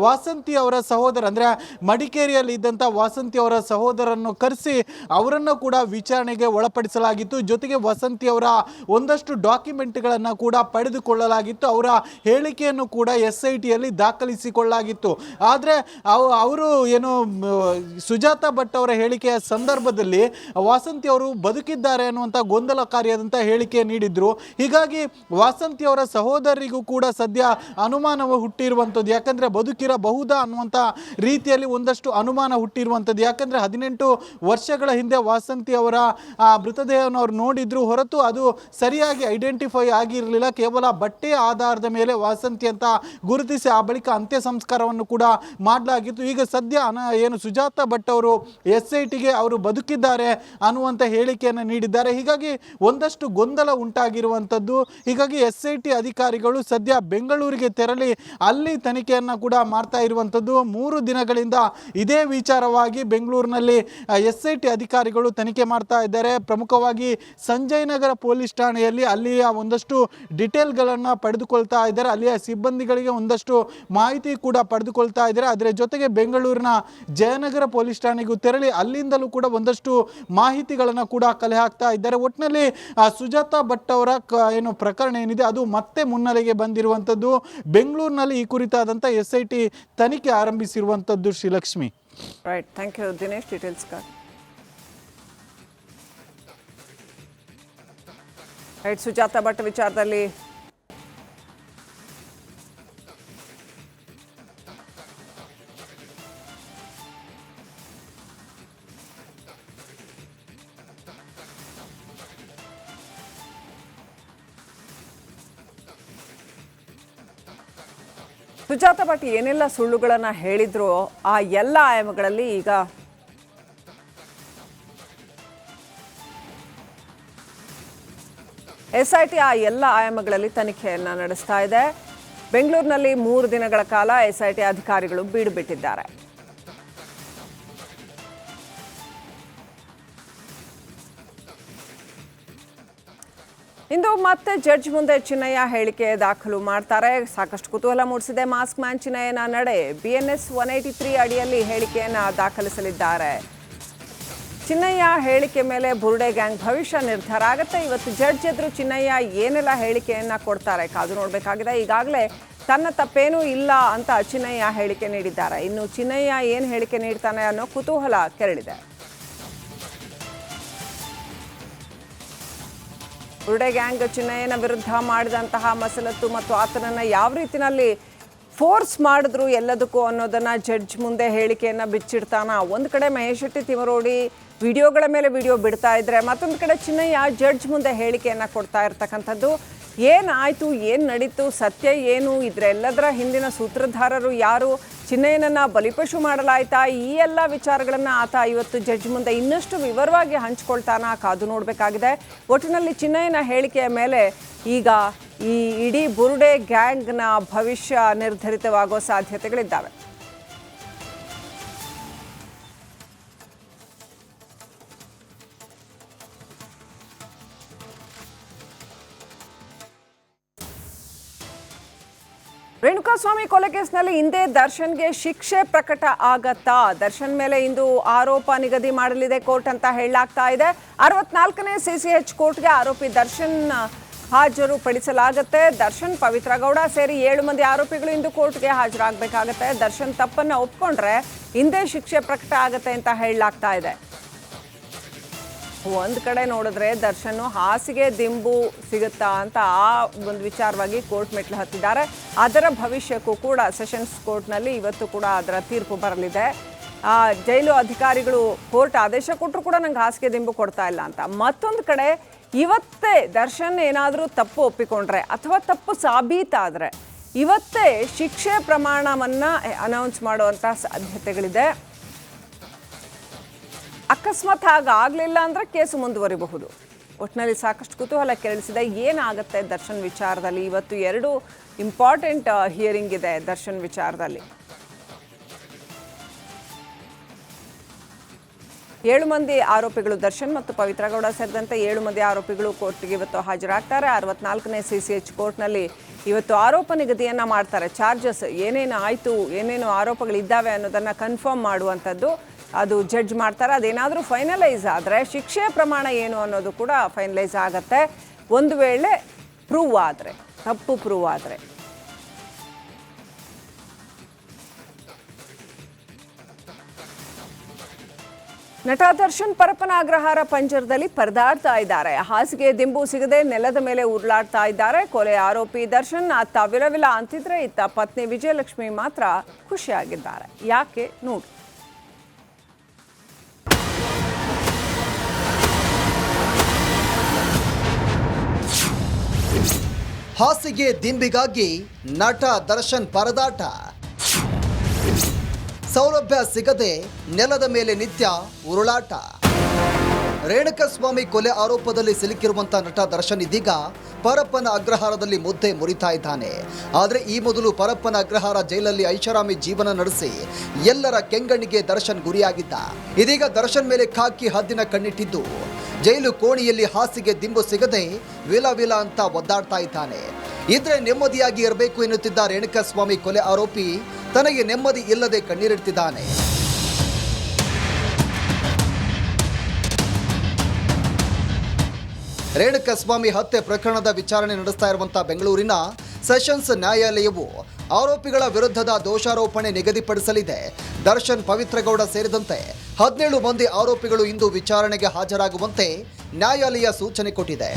ವಾಸಂತಿ ಅವರ ಸಹೋದರ, ಅಂದರೆ ಮಡಿಕೇರಿಯಲ್ಲಿ ಇದ್ದಂಥ ವಾಸಂತಿ ಅವರ ಸಹೋದರನ್ನು ಕರೆಸಿ ಅವರನ್ನು ಕೂಡ ವಿಚಾರಣೆಗೆ ಒಳಪಡಿಸಲಾಗಿತ್ತು. ಜೊತೆಗೆ ವಸಂತಿ ಅವರ ಒಂದಷ್ಟು ಡಾಕ್ಯುಮೆಂಟ್ಗಳನ್ನು ಕೂಡ ಪಡೆದುಕೊಳ್ಳಲಾಗಿತ್ತು. ಅವರ ಹೇಳಿಕೆಯನ್ನು ಕೂಡ SITಯಲ್ಲಿ ದಾಖಲಿಸಿಕೊಳ್ಳಲಾಗಿತ್ತು. ಆದರೆ ಅವರು ಏನು ಸುಜಾತಾ ಭಟ್ ಅವರ ಹೇಳಿಕೆಯ ಸಂದರ್ಭದಲ್ಲಿ ವಾಸಂತಿ ಅವರು ಬದುಕಿದ್ದಾರೆ ಅನ್ನುವಂಥ ಗೊಂದಲಕಾರಿಯಾದಂಥ ಹೇಳಿಕೆ ನೀಡಿದ್ರು. ಹೀಗಾಗಿ ವಾಸಂತಿ ಅವರ ಸಹೋದರಿಗೂ ಕೂಡ ಸದ್ಯ ಅನುಮಾನವು ಹುಟ್ಟಿರುವಂಥದ್ದು. ಯಾಕಂದರೆ ಬದುಕಿರಬಹುದಾ ಅನ್ನುವಂಥ ರೀತಿಯಲ್ಲಿ ಒಂದಷ್ಟು ಅನುಮಾನ ಹುಟ್ಟಿರುವಂಥದ್ದು. ಯಾಕಂದರೆ 18 ವರ್ಷಗಳ ಹಿಂದೆ ವಾಸಂತಿ ಅವರ ಮೃತದೇಹವನ್ನು ಅವರು ನೋಡಿದ್ರು ಹೊರತು ಅದು ಸರಿಯಾಗಿ ಐಡೆಂಟಿಫೈ ಆಗಿರಲಿಲ್ಲ. ಕೇವಲ ಬಟ್ಟೆಯ ಆಧಾರದ ಮೇಲೆ ವಾಸಂತಿ ಅಂತ ಗುರುತಿಸಿ ಆ ಬಳಿಕ ಅಂತ್ಯ ಸಂಸ್ಕಾರವನ್ನು ಕೂಡ ಮಾಡಲಾಗಿತ್ತು. ಈಗ ಸದ್ಯ ಏನು ಸುಜಾತಾ ಭಟ್ ಅವರು SITಗೆ ಅವರು ಬದುಕಿದ್ದಾರೆ ಅನ್ನುವಂಥ ಹೇಳಿಕೆಯನ್ನು ನೀಡಿದ್ದಾರೆ. ಹೀಗಾಗಿ ಒಂದಷ್ಟು ಗೊಂದಲ ಉಂಟಾಗಿರುವಂಥದ್ದು. ಹೀಗಾಗಿ SIT ಅಧಿಕಾರಿಗಳು ಸದ್ಯ ಬೆಂಗಳೂರಿಗೆ ತೆರಳಿ ಅಲ್ಲಿ ತನಿಖೆಯನ್ನು ಕೂಡ ಮಾಡ್ತಾ ಇರುವಂಥದ್ದು. 3 ದಿನಗಳಿಂದ ಇದೇ ವಿಚಾರವಾಗಿ ಬೆಂಗಳೂರಿನಲ್ಲಿ SIT ಅಧಿಕಾರಿಗಳು ತನಿಖೆ ಮಾಡ್ತಾ ಇದ್ದಾರೆ. ಪ್ರಮುಖವಾಗಿ ಸಂಜಯ್ ನಗರ ಪೊಲೀಸ್ ಠಾಣೆಯಲ್ಲಿ ಅಲ್ಲಿಯ ಒಂದಷ್ಟು ಡಿಟೇಲ್ಗಳನ್ನು ಪಡೆದುಕೊಳ್ತಾ ಇದ್ದಾರೆ. ಅಲ್ಲಿಯ ಸಿಬ್ಬಂದಿಗಳಿಗೆ ಒಂದಷ್ಟು ಮಾಹಿತಿ ಕೂಡ ಪಡೆದುಕೊಳ್ತಾ ಇದ್ದಾರೆ. ಅದರ ಜೊತೆಗೆ ಬೆಂಗಳೂರಿನ ಜಯನಗರ ಪೊಲೀಸ್ ಠಾಣೆಗೂ ತೆರಳಿ ಅಲ್ಲಿಂದಲೂ ಕೂಡ ಒಂದಷ್ಟು ಮಾಹಿತಿಗಳನ್ನು ಕೂಡ ಕಲೆ ಹಾಕ್ತಾ ಇದ್ದಾರೆ. ಒಟ್ಟಿನಲ್ಲಿ ಸುಜಾತಾ ಭಟ್ ಅವರ ಏನು ಪ್ರಕರಣ ಏನಿದೆ ಅದು ಮತ್ತೆ ಮುನ್ನೆಲೆಗೆ ಬಂದಿರುವಂಥದ್ದು. ಬೆಂಗಳೂರಿನಲ್ಲಿ ಈ ಕುರಿತಾದಂಥ SIT ತನಿಖೆ ಆರಂಭಿಸಿರುವಂಥದ್ದು. Srilakshmi. Right, thank you Dinesh. Details right. Sujatha Bhat ವಿಚಾರದಲ್ಲಿ ಸುಜಾತಾ ಭಟ್ ಏನೆಲ್ಲ ಸುಳ್ಳುಗಳನ್ನು ಹೇಳಿದ್ರು ಆ ಎಲ್ಲ ಆಯಾಮಗಳಲ್ಲಿ ಈಗ SIT ಆ ಎಲ್ಲ ಆಯಾಮಗಳಲ್ಲಿ ತನಿಖೆಯನ್ನು ನಡೆಸ್ತಾ ಇದೆ. ಬೆಂಗಳೂರಿನಲ್ಲಿ 3 ದಿನಗಳ ಕಾಲ SIT ಅಧಿಕಾರಿಗಳು ಬೀಡು ಬಿಟ್ಟಿದ್ದಾರೆ. ಇಂದು ಮತ್ತೆ ಜಡ್ಜ್ ಮುಂದೆ ಚಿನ್ನಯ್ಯ ಹೇಳಿಕೆ ದಾಖಲು ಮಾಡ್ತಾರೆ. ಸಾಕಷ್ಟು ಕುತೂಹಲ ಮೂಡಿಸಿದೆ. ಮಾಸ್ಕ್ ಮ್ಯಾನ್ ಚಿನ್ನಯ್ಯನ ನಡೆ. BNS 183 ಅಡಿಯಲ್ಲಿ ಹೇಳಿಕೆಯನ್ನು ದಾಖಲಿಸಲಿದ್ದಾರೆ. ಚಿನ್ನಯ್ಯ ಹೇಳಿಕೆ ಮೇಲೆ ಬುರುಡೆ ಗ್ಯಾಂಗ್ ಭವಿಷ್ಯ ನಿರ್ಧಾರ ಆಗುತ್ತೆ. ಇವತ್ತು ಜಡ್ಜ್ ಎದುರು ಚಿನ್ನಯ್ಯ ಏನೆಲ್ಲ ಹೇಳಿಕೆಯನ್ನು ಕೊಡ್ತಾರೆ ಕಾದು ನೋಡಬೇಕಾಗಿದೆ. ಈಗಾಗಲೇ ತನ್ನ ತಪ್ಪೇನೂ ಇಲ್ಲ ಅಂತ ಚಿನ್ನಯ್ಯ ಹೇಳಿಕೆ ನೀಡಿದ್ದಾರೆ. ಇನ್ನು ಚಿನ್ನಯ್ಯ ಏನು ಹೇಳಿಕೆ ನೀಡ್ತಾನೆ ಅನ್ನೋ ಕುತೂಹಲ ಕೆರಳಿದೆ. ಬುರುಡೆ ಗ್ಯಾಂಗ್ ಚಿನ್ನಯ್ಯನ ವಿರುದ್ಧ ಮಾಡಿದಂತಹ ಮಸಲತ್ತು ಮತ್ತು ಆತನನ್ನು ಯಾವ ರೀತಿಯಲ್ಲಿ ಫೋರ್ಸ್ ಮಾಡಿದ್ರು ಎಲ್ಲದಕ್ಕೂ ಅನ್ನೋದನ್ನು ಜಡ್ಜ್ ಮುಂದೆ ಹೇಳಿಕೆಯನ್ನು ಬಿಚ್ಚಿಡ್ತಾನ. ಒಂದು ಕಡೆ ಮಹೇಶ್ ಶೆಟ್ಟಿ ತಿಮರೋಡಿ ವಿಡಿಯೋಗಳ ಮೇಲೆ ವಿಡಿಯೋ ಬಿಡ್ತಾ ಇದ್ರೆ, ಮತ್ತೊಂದು ಕಡೆ ಚಿನ್ನಯ್ಯ ಜಡ್ಜ್ ಮುಂದೆ ಹೇಳಿಕೆಯನ್ನು ಕೊಡ್ತಾ ಇರ್ತಕ್ಕಂಥದ್ದು. ಏನಾಯಿತು, ಏನು ನಡೀತು, ಸತ್ಯ ಏನು, ಇದರೆಲ್ಲದರ ಹಿಂದಿನ ಸೂತ್ರಧಾರರು ಯಾರು, ಚಿನ್ನಯ್ಯನನ್ನು ಬಲಿಪಶು ಮಾಡಲಾಯ್ತಾ, ಈ ಎಲ್ಲ ವಿಚಾರಗಳನ್ನು ಆತ ಇವತ್ತು ಜಡ್ಜ್ ಮುಂದೆ ಇನ್ನಷ್ಟು ವಿವರವಾಗಿ ಹಂಚ್ಕೊಳ್ತಾನ ಕಾದು ನೋಡಬೇಕಾಗಿದೆ. ಒಟ್ಟಿನಲ್ಲಿ ಚಿನ್ನಯ್ಯನ ಹೇಳಿಕೆಯ ಮೇಲೆ ಈಗ ಈ ಇಡೀ ಬುರುಡೆ ಗ್ಯಾಂಗ್ನ ಭವಿಷ್ಯ ನಿರ್ಧರಿತವಾಗೋ ಸಾಧ್ಯತೆಗಳಿದ್ದಾವೆ. ರೇಣುಕಾಸ್ವಾಮಿ ಕೊಲೆ ಕೇಸ್ನಲ್ಲಿ ಹಿಂದೆ ದರ್ಶನ್ಗೆ ಶಿಕ್ಷೆ ಪ್ರಕಟ ಆಗತ್ತಾ? ದರ್ಶನ್ ಮೇಲೆ ಇಂದು ಆರೋಪ ನಿಗದಿ ಮಾಡಲಿದೆ ಕೋರ್ಟ್ ಅಂತ ಹೇಳಲಾಗ್ತಾ ಇದೆ. 64ನೇ CCH ಕೋರ್ಟ್ಗೆ ಆರೋಪಿ ದರ್ಶನ್ ಹಾಜರು ಪಡಿಸಲಾಗುತ್ತೆ. ದರ್ಶನ್, ಪವಿತ್ರ ಗೌಡ ಸೇರಿ 7 ಮಂದಿ ಆರೋಪಿಗಳು ಇಂದು ಕೋರ್ಟ್ಗೆ ಹಾಜರಾಗಬೇಕಾಗತ್ತೆ. ದರ್ಶನ್ ತಪ್ಪನ್ನು ಒಪ್ಕೊಂಡ್ರೆ ಹಿಂದೆ ಶಿಕ್ಷೆ ಪ್ರಕಟ ಆಗತ್ತೆ ಅಂತ ಹೇಳಲಾಗ್ತಾ ಇದೆ. ಒಂದು ಕಡೆ ನೋಡಿದ್ರೆ ದರ್ಶನ್ ಹಾಸಿಗೆ ದಿಂಬು ಸಿಗುತ್ತಾ ಅಂತ ಆ ಒಂದು ವಿಚಾರವಾಗಿ ಕೋರ್ಟ್ ಮೆಟ್ಲು ಹತ್ತಿದ್ದಾರೆ. ಅದರ ಭವಿಷ್ಯಕ್ಕೂ ಕೂಡ ಸೆಷನ್ಸ್ ಕೋರ್ಟ್ನಲ್ಲಿ ಇವತ್ತು ಕೂಡ ಅದರ ತೀರ್ಪು ಬರಲಿದೆ. ಜೈಲು ಅಧಿಕಾರಿಗಳು ಕೋರ್ಟ್ ಆದೇಶ ಕೊಟ್ಟರು ಕೂಡ ನಂಗೆ ಹಾಸಿಗೆ ದಿಂಬು ಕೊಡ್ತಾ ಇಲ್ಲ ಅಂತ. ಮತ್ತೊಂದು ಕಡೆ ಇವತ್ತೇ ದರ್ಶನ್ ಏನಾದರೂ ತಪ್ಪು ಒಪ್ಪಿಕೊಂಡ್ರೆ ಅಥವಾ ತಪ್ಪು ಸಾಬೀತಾದರೆ ಇವತ್ತೇ ಶಿಕ್ಷೆ ಪ್ರಮಾಣವನ್ನು ಅನೌನ್ಸ್ ಮಾಡುವಂಥ ಸಾಧ್ಯತೆಗಳಿದೆ. ಅಕಸ್ಮಾತ್ ಹಾಗಾಗಲಿಲ್ಲ ಅಂದರೆ ಕೇಸು ಮುಂದುವರಿಬಹುದು. ಒಟ್ಟಿನಲ್ಲಿ ಸಾಕಷ್ಟು ಕುತೂಹಲ ಕೆರಳಿಸಿದೆ. ಏನಾಗುತ್ತೆ ದರ್ಶನ್ ವಿಚಾರದಲ್ಲಿ? ಇವತ್ತು 2 ಇಂಪಾರ್ಟೆಂಟ್ ಹಿಯರಿಂಗ್ ಇದೆ ದರ್ಶನ್ ವಿಚಾರದಲ್ಲಿ. 7 ಮಂದಿ ಆರೋಪಿಗಳು, ದರ್ಶನ್ ಮತ್ತು ಪವಿತ್ರ ಗೌಡ ಸೇರಿದಂತೆ 7 ಮಂದಿ ಆರೋಪಿಗಳು ಕೋರ್ಟ್ಗೆ ಇವತ್ತು ಹಾಜರಾಗ್ತಾರೆ. 64ನೇ CCH ಕೋರ್ಟ್ನಲ್ಲಿ ಇವತ್ತು ಆರೋಪ ನಿಗದಿಯನ್ನು ಮಾಡ್ತಾರೆ. ಚಾರ್ಜಸ್ ಏನೇನು ಆಯಿತು, ಏನೇನು ಆರೋಪಗಳಿದ್ದಾವೆ ಅನ್ನೋದನ್ನು ಕನ್ಫರ್ಮ್ ಮಾಡುವಂಥದ್ದು ಅದು ಜಡ್ಜ್ ಮಾಡ್ತಾರೆ. ಅದೇನಾದರೂ ಫೈನಲೈಸ್ ಆದರೆ ಶಿಕ್ಷೆ ಪ್ರಮಾಣ ಏನು ಅನ್ನೋದು ಕೂಡ ಫೈನಲೈಸ್ ಆಗುತ್ತೆ. ಒಂದು ವೇಳೆ ಪ್ರೂವ್ ಆದರೆ, ತಪ್ಪು ಪ್ರೂವ್ ಆದರೆ ನಟ ದರ್ಶನ್ ಪರಪ್ಪನ ಅಗ್ರಹಾರ ಪಂಜರದಲ್ಲಿ ಪರದಾಡ್ತಾ ಇದ್ದಾರೆ. ಹಾಸಿಗೆ ದಿಂಬು ಸಿಗದೆ ನೆಲದ ಮೇಲೆ ಉರುಳಾಡ್ತಾ ಇದ್ದಾರೆ. ಕೊಲೆ ಆರೋಪಿ ದರ್ಶನ್ ಅತ್ತ ವಿಲವಿಲ ಅಂತಿದ್ರೆ ಇತ್ತ ಪತ್ನಿ ವಿಜಯಲಕ್ಷ್ಮಿ ಮಾತ್ರ ಖುಷಿಯಾಗಿದ್ದಾರೆ. ಯಾಕೆ ನೋಡಿ. ಹಾಸಿಗೆ ದಿಂಬಿಗಾಗಿ ನಟ ದರ್ಶನ್ ಪರದಾಟ. ಸೌಲಭ್ಯ ಸಿಗದೆ ನೆಲದ ಮೇಲೆ ನಿತ್ಯ ಉರುಳಾಟ. ರೇಣುಕಸ್ವಾಮಿ ಕೊಲೆ ಆರೋಪದಲ್ಲಿ ಸಿಲುಕಿರುವಂಥ ನಟ ದರ್ಶನ್ ಇದೀಗ ಪರಪ್ಪನ ಅಗ್ರಹಾರದಲ್ಲಿ ಮುದ್ದೆ ಮುರಿತಾ ಇದ್ದಾನೆ. ಆದರೆ ಈ ಮೊದಲು ಪರಪ್ಪನ ಅಗ್ರಹಾರ ಜೈಲಲ್ಲಿ ಐಷಾರಾಮಿ ಜೀವನ ನಡೆಸಿ ಎಲ್ಲರ ಕೆಂಗಣ್ಣಿಗೆ ದರ್ಶನ್ ಗುರಿಯಾಗಿದ್ದ. ಇದೀಗ ದರ್ಶನ್ ಮೇಲೆ ಖಾಕಿ ಹದ್ದಿನ ಕಣ್ಣಿಟ್ಟಿದ್ದು ಜೈಲು ಕೋಣೆಯಲ್ಲಿ ಹಾಸಿಗೆ ದಿಂಬು ಸಿಗದೆ ವಿಲ ಅಂತ ಒದ್ದಾಡ್ತಾ ಇದ್ದಾನೆ. ಇದ್ರೆ ನೆಮ್ಮದಿಯಾಗಿ ಇರಬೇಕು ಎನ್ನುತ್ತಿದ್ದ ರೇಣುಕಸ್ವಾಮಿ ಕೊಲೆ ಆರೋಪಿ ತನಗೆ ನೆಮ್ಮದಿ ಇಲ್ಲದೆ ಕಣ್ಣೀರಿಡ್ತಿದ್ದಾನೆ. ರೇಣುಕಸ್ವಾಮಿ ಹತ್ಯೆ ಪ್ರಕರಣದ ವಿಚಾರಣೆ ನಡೆಸ್ತಾ ಇರುವಂಥ ಬೆಂಗಳೂರಿನ ಸೆಷನ್ಸ್ ನ್ಯಾಯಾಲಯವು ಆರೋಪಿಗಳ ವಿರುದ್ಧದ ದೋಷಾರೋಪಣೆ ನಿಗದಿಪಡಿಸಲಿದೆ. ದರ್ಶನ್, ಪವಿತ್ರಗೌಡ ಸೇರಿದಂತೆ 17 ಮಂದಿ ಆರೋಪಿಗಳು ಇಂದು ವಿಚಾರಣೆಗೆ ಹಾಜರಾಗುವಂತೆ ನ್ಯಾಯಾಲಯ ಸೂಚನೆ ಕೊಟ್ಟಿದೆ.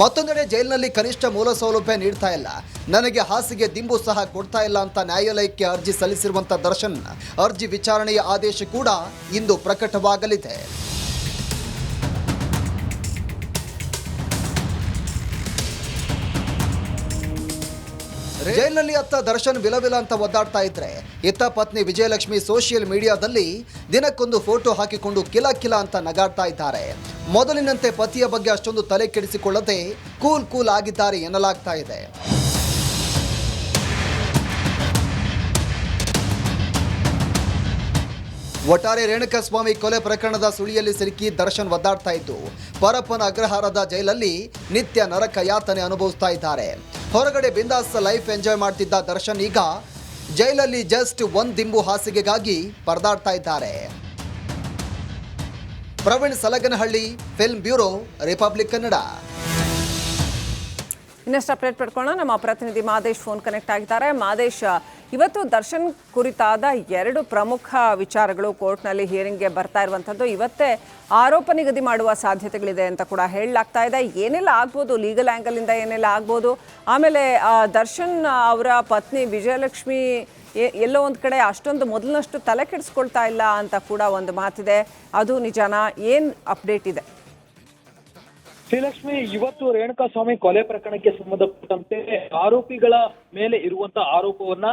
ಮತ್ತೊಂದೆಡೆ ಜೈಲಿನಲ್ಲಿ ಕನಿಷ್ಠ ಮೂಲ ಸೌಲಭ್ಯ ನೀಡ್ತಾ ಇಲ್ಲ, ನನಗೆ ಹಾಸಿಗೆ ದಿಂಬು ಸಹ ಕೊಡ್ತಾ ಇಲ್ಲ ಅಂತ ನ್ಯಾಯಾಲಯಕ್ಕೆ ಅರ್ಜಿ ಸಲ್ಲಿಸಿರುವಂಥ ದರ್ಶನ್ ಅರ್ಜಿ ವಿಚಾರಣೆಯ ಆದೇಶ ಕೂಡ ಇಂದು ಪ್ರಕಟವಾಗಲಿದೆ. ಜೈಲಿನಲ್ಲಿ ಅತ್ತ ದರ್ಶನ್ ವಿಲವಿಲ ಅಂತ ಒದ್ದಾಡ್ತಾ ಇದ್ರೆ ಇತ್ತ ಪತ್ನಿ ವಿಜಯಲಕ್ಷ್ಮಿ ಸೋಷಿಯಲ್ ಮೀಡಿಯಾದಲ್ಲಿ ದಿನಕ್ಕೊಂದು ಫೋಟೋ ಹಾಕಿಕೊಂಡು ಕಿಲ ಅಂತ ನಗಾಡ್ತಾ ಇದ್ದಾರೆ. ಮೊದಲಿನಂತೆ ಪತಿಯ ಬಗ್ಗೆ ಅಷ್ಟೊಂದು ತಲೆ ಕೆಡಿಸಿಕೊಳ್ಳದೆ ಕೂಲ್ ಆಗಿದ್ದಾರೆ ಎನ್ನಲಾಗ್ತಾ ಇದೆ. ಒಟ್ಟಾರೆ ರೇಣುಕಸ್ವಾಮಿ ಕೊಲೆ ಪ್ರಕರಣದ ಸುಳಿಯಲ್ಲಿ ಸಿಲುಕಿ ದರ್ಶನ್ ಒದ್ದಾಡ್ತಾ ಇದ್ದು ಪರಪ್ಪನ ಅಗ್ರಹಾರದ ಜೈಲಲ್ಲಿ ನಿತ್ಯ ನರಕ ಯಾತನೆ ಅನುಭವಿಸ್ತಾ ಇದ್ದಾರೆ. ಹೊರಗಡೆ ಬಿಂದಾಸ್ ಲೈಫ್ ಎಂಜಾಯ್ ಮಾಡ್ತಿದ್ದ ದರ್ಶನ್ ಈಗ ಜೈಲಲ್ಲಿ ಜಸ್ಟ್ ಒಂದು ದಿಂಬು ಹಾಸಿಗೆಗಾಗಿ ಪರದಾಡ್ತಾ ಇದ್ದಾರೆ. Praveen Salaganahalli, film bureau, republic Kannada. ಇನ್ನಷ್ಟು ಅಪ್ಡೇಟ್ ಪಡ್ಕೊಳ್ಳೋಣ. ನಮ್ಮ ಪ್ರತಿನಿಧಿ ಮಾದೇಶ್ ಫೋನ್ ಕನೆಕ್ಟ್ ಆಗಿದ್ದಾರೆ. ಮಾದೇಶ್, ಇವತ್ತು ದರ್ಶನ್ ಕುರಿತಾದ 2 ಪ್ರಮುಖ ವಿಚಾರಗಳು ಕೋರ್ಟ್ನಲ್ಲಿ ಹಿಯರಿಂಗ್ಗೆ ಬರ್ತಾ ಇರುವಂಥದ್ದು. ಇವತ್ತೇ ಆರೋಪ ನಿಗದಿ ಮಾಡುವ ಸಾಧ್ಯತೆಗಳಿದೆ ಅಂತ ಕೂಡ ಹೇಳಲಾಗ್ತಾ ಇದೆ. ಏನೆಲ್ಲ ಆಗ್ಬೋದು, ಲೀಗಲ್ ಆ್ಯಂಗಲಿಂದ ಏನೆಲ್ಲ ಆಗ್ಬೋದು? ಆಮೇಲೆ ದರ್ಶನ್ ಅವರ ಪತ್ನಿ ವಿಜಯಲಕ್ಷ್ಮಿ ಎಲ್ಲೋ ಒಂದು ಕಡೆ ಅಷ್ಟೊಂದು ಮೊದಲಿನಷ್ಟು ತಲೆ ಕೆಡಿಸ್ಕೊಳ್ತಾ ಇಲ್ಲ ಅಂತ ಕೂಡ ಒಂದು ಮಾತಿದೆ. ಅದು ನಿಜಾನಾ? ಏನು ಅಪ್ಡೇಟ್ ಇದೆ? ಶ್ರೀಲಕ್ಷ್ಮಿ, ಇವತ್ತು ರೇಣುಕಾಸ್ವಾಮಿ ಕೊಲೆ ಪ್ರಕರಣಕ್ಕೆ ಸಂಬಂಧಪಟ್ಟಂತೆ ಆರೋಪಿಗಳ ಮೇಲೆ ಇರುವಂತ ಆರೋಪವನ್ನ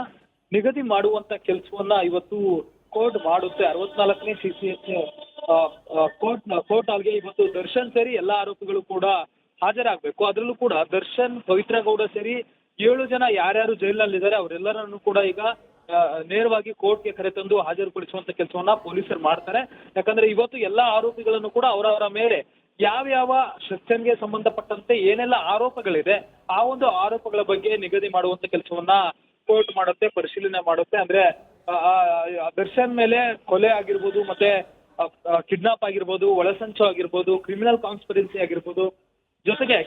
ನಿಗದಿ ಮಾಡುವಂತ ಕೆಲಸವನ್ನ ಇವತ್ತು ಕೋರ್ಟ್ ಮಾಡುತ್ತೆ. 64ನೇ CCH ಕೋರ್ಟ್ ಆಲ್ಗೆ ಇವತ್ತು ದರ್ಶನ್ ಸೇರಿ ಎಲ್ಲಾ ಆರೋಪಿಗಳು ಕೂಡ ಹಾಜರಾಗಬೇಕು. ಅದರಲ್ಲೂ ಕೂಡ ದರ್ಶನ್, ಪವಿತ್ರಗೌಡ ಸೇರಿ 7 ಜನ ಯಾರ್ಯಾರು ಜೈಲಿನಲ್ಲಿದ್ದಾರೆ ಅವರೆಲ್ಲರನ್ನು ಕೂಡ ಈಗ ನೇರವಾಗಿ ಕೋರ್ಟ್ಗೆ ಕರೆತಂದು ಹಾಜರುಪಡಿಸುವಂತ ಕೆಲಸವನ್ನ ಪೊಲೀಸರು ಮಾಡ್ತಾರೆ. ಯಾಕಂದ್ರೆ ಇವತ್ತು ಎಲ್ಲಾ ಆರೋಪಿಗಳನ್ನು ಕೂಡ ಅವರವರ ಮೇಲೆ ಯಾವ ಸೆಕ್ಷನ್ಗೆ ಸಂಬಂಧಪಟ್ಟಂತೆ ಏನೆಲ್ಲ ಆರೋಪಗಳಿದೆ ಆ ಒಂದು ಆರೋಪಗಳ ಬಗ್ಗೆ ನಿಗದಿ ಮಾಡುವಂತ ಕೆಲಸವನ್ನ ಕೋರ್ಟ್ ಮಾಡುತ್ತೆ, ಪರಿಶೀಲನೆ ಮಾಡುತ್ತೆ. ಅಂದ್ರೆ ದರ್ಶನ್ ಮೇಲೆ ಕೊಲೆ ಆಗಿರ್ಬೋದು, ಮತ್ತೆ ಕಿಡ್ನಾಪ್ ಆಗಿರ್ಬೋದು, ಒಳಸಂಚು ಆಗಿರ್ಬೋದು, ಕ್ರಿಮಿನಲ್ ಕಾನ್ಸ್ಪಿರೆನ್ಸಿ ಆಗಿರ್ಬೋದು, ಜೊತೆಗೆ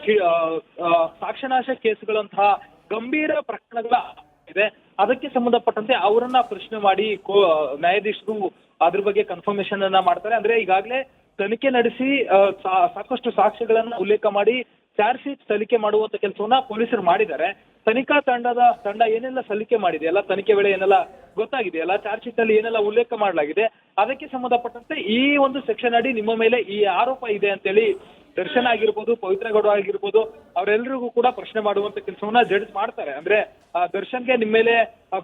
ಸಾಕ್ಷ್ಯನಾಶ ಕೇಸುಗಳಂತಹ ಗಂಭೀರ ಪ್ರಕರಣಗಳ ಇದೆ. ಅದಕ್ಕೆ ಸಂಬಂಧಪಟ್ಟಂತೆ ಅವರನ್ನ ಪ್ರಶ್ನೆ ಮಾಡಿ ನ್ಯಾಯಾಧೀಶರು ಅದ್ರ ಬಗ್ಗೆ ಕನ್ಫರ್ಮೇಶನ್ ಅನ್ನ ಮಾಡ್ತಾರೆ. ಅಂದ್ರೆ ಈಗಾಗಲೇ ತನಿಖೆ ನಡೆಸಿ ಸಾಕಷ್ಟು ಸಾಕ್ಷ್ಯಗಳನ್ನ ಉಲ್ಲೇಖ ಮಾಡಿ ಚಾರ್ಜ್ ಶೀಟ್ ಸಲ್ಲಿಕೆ ಮಾಡುವಂತ ಕೆಲಸವನ್ನ ಪೊಲೀಸರು ಮಾಡಿದ್ದಾರೆ. ತನಿಖಾ ತಂಡ ಏನೆಲ್ಲ ಸಲ್ಲಿಕೆ ಮಾಡಿದೆ, ಎಲ್ಲ ತನಿಖೆ ವೇಳೆ ಏನೆಲ್ಲ ಗೊತ್ತಾಗಿದೆಯಲ್ಲ, ಚಾರ್ಜ್ ಶೀಟ್ ಅಲ್ಲಿ ಏನೆಲ್ಲ ಉಲ್ಲೇಖ ಮಾಡಲಾಗಿದೆ, ಅದಕ್ಕೆ ಸಂಬಂಧಪಟ್ಟಂತೆ ಈ ಒಂದು ಸೆಕ್ಷನ್ ಅಡಿ ನಿಮ್ಮ ಮೇಲೆ ಈ ಆರೋಪ ಇದೆ ಅಂತೇಳಿ ದರ್ಶನ್ ಆಗಿರ್ಬೋದು, ಪವಿತ್ರಗೌಡ ಆಗಿರ್ಬೋದು, ಅವರೆಲ್ಲರಿಗೂ ಕೂಡ ಪ್ರಶ್ನೆ ಮಾಡುವಂತ ಕೆಲಸವನ್ನ ಜಡ್ಜ್ ಮಾಡ್ತಾರೆ. ಅಂದ್ರೆ ದರ್ಶನ್ಗೆ ನಿಮ್ಮ ಮೇಲೆ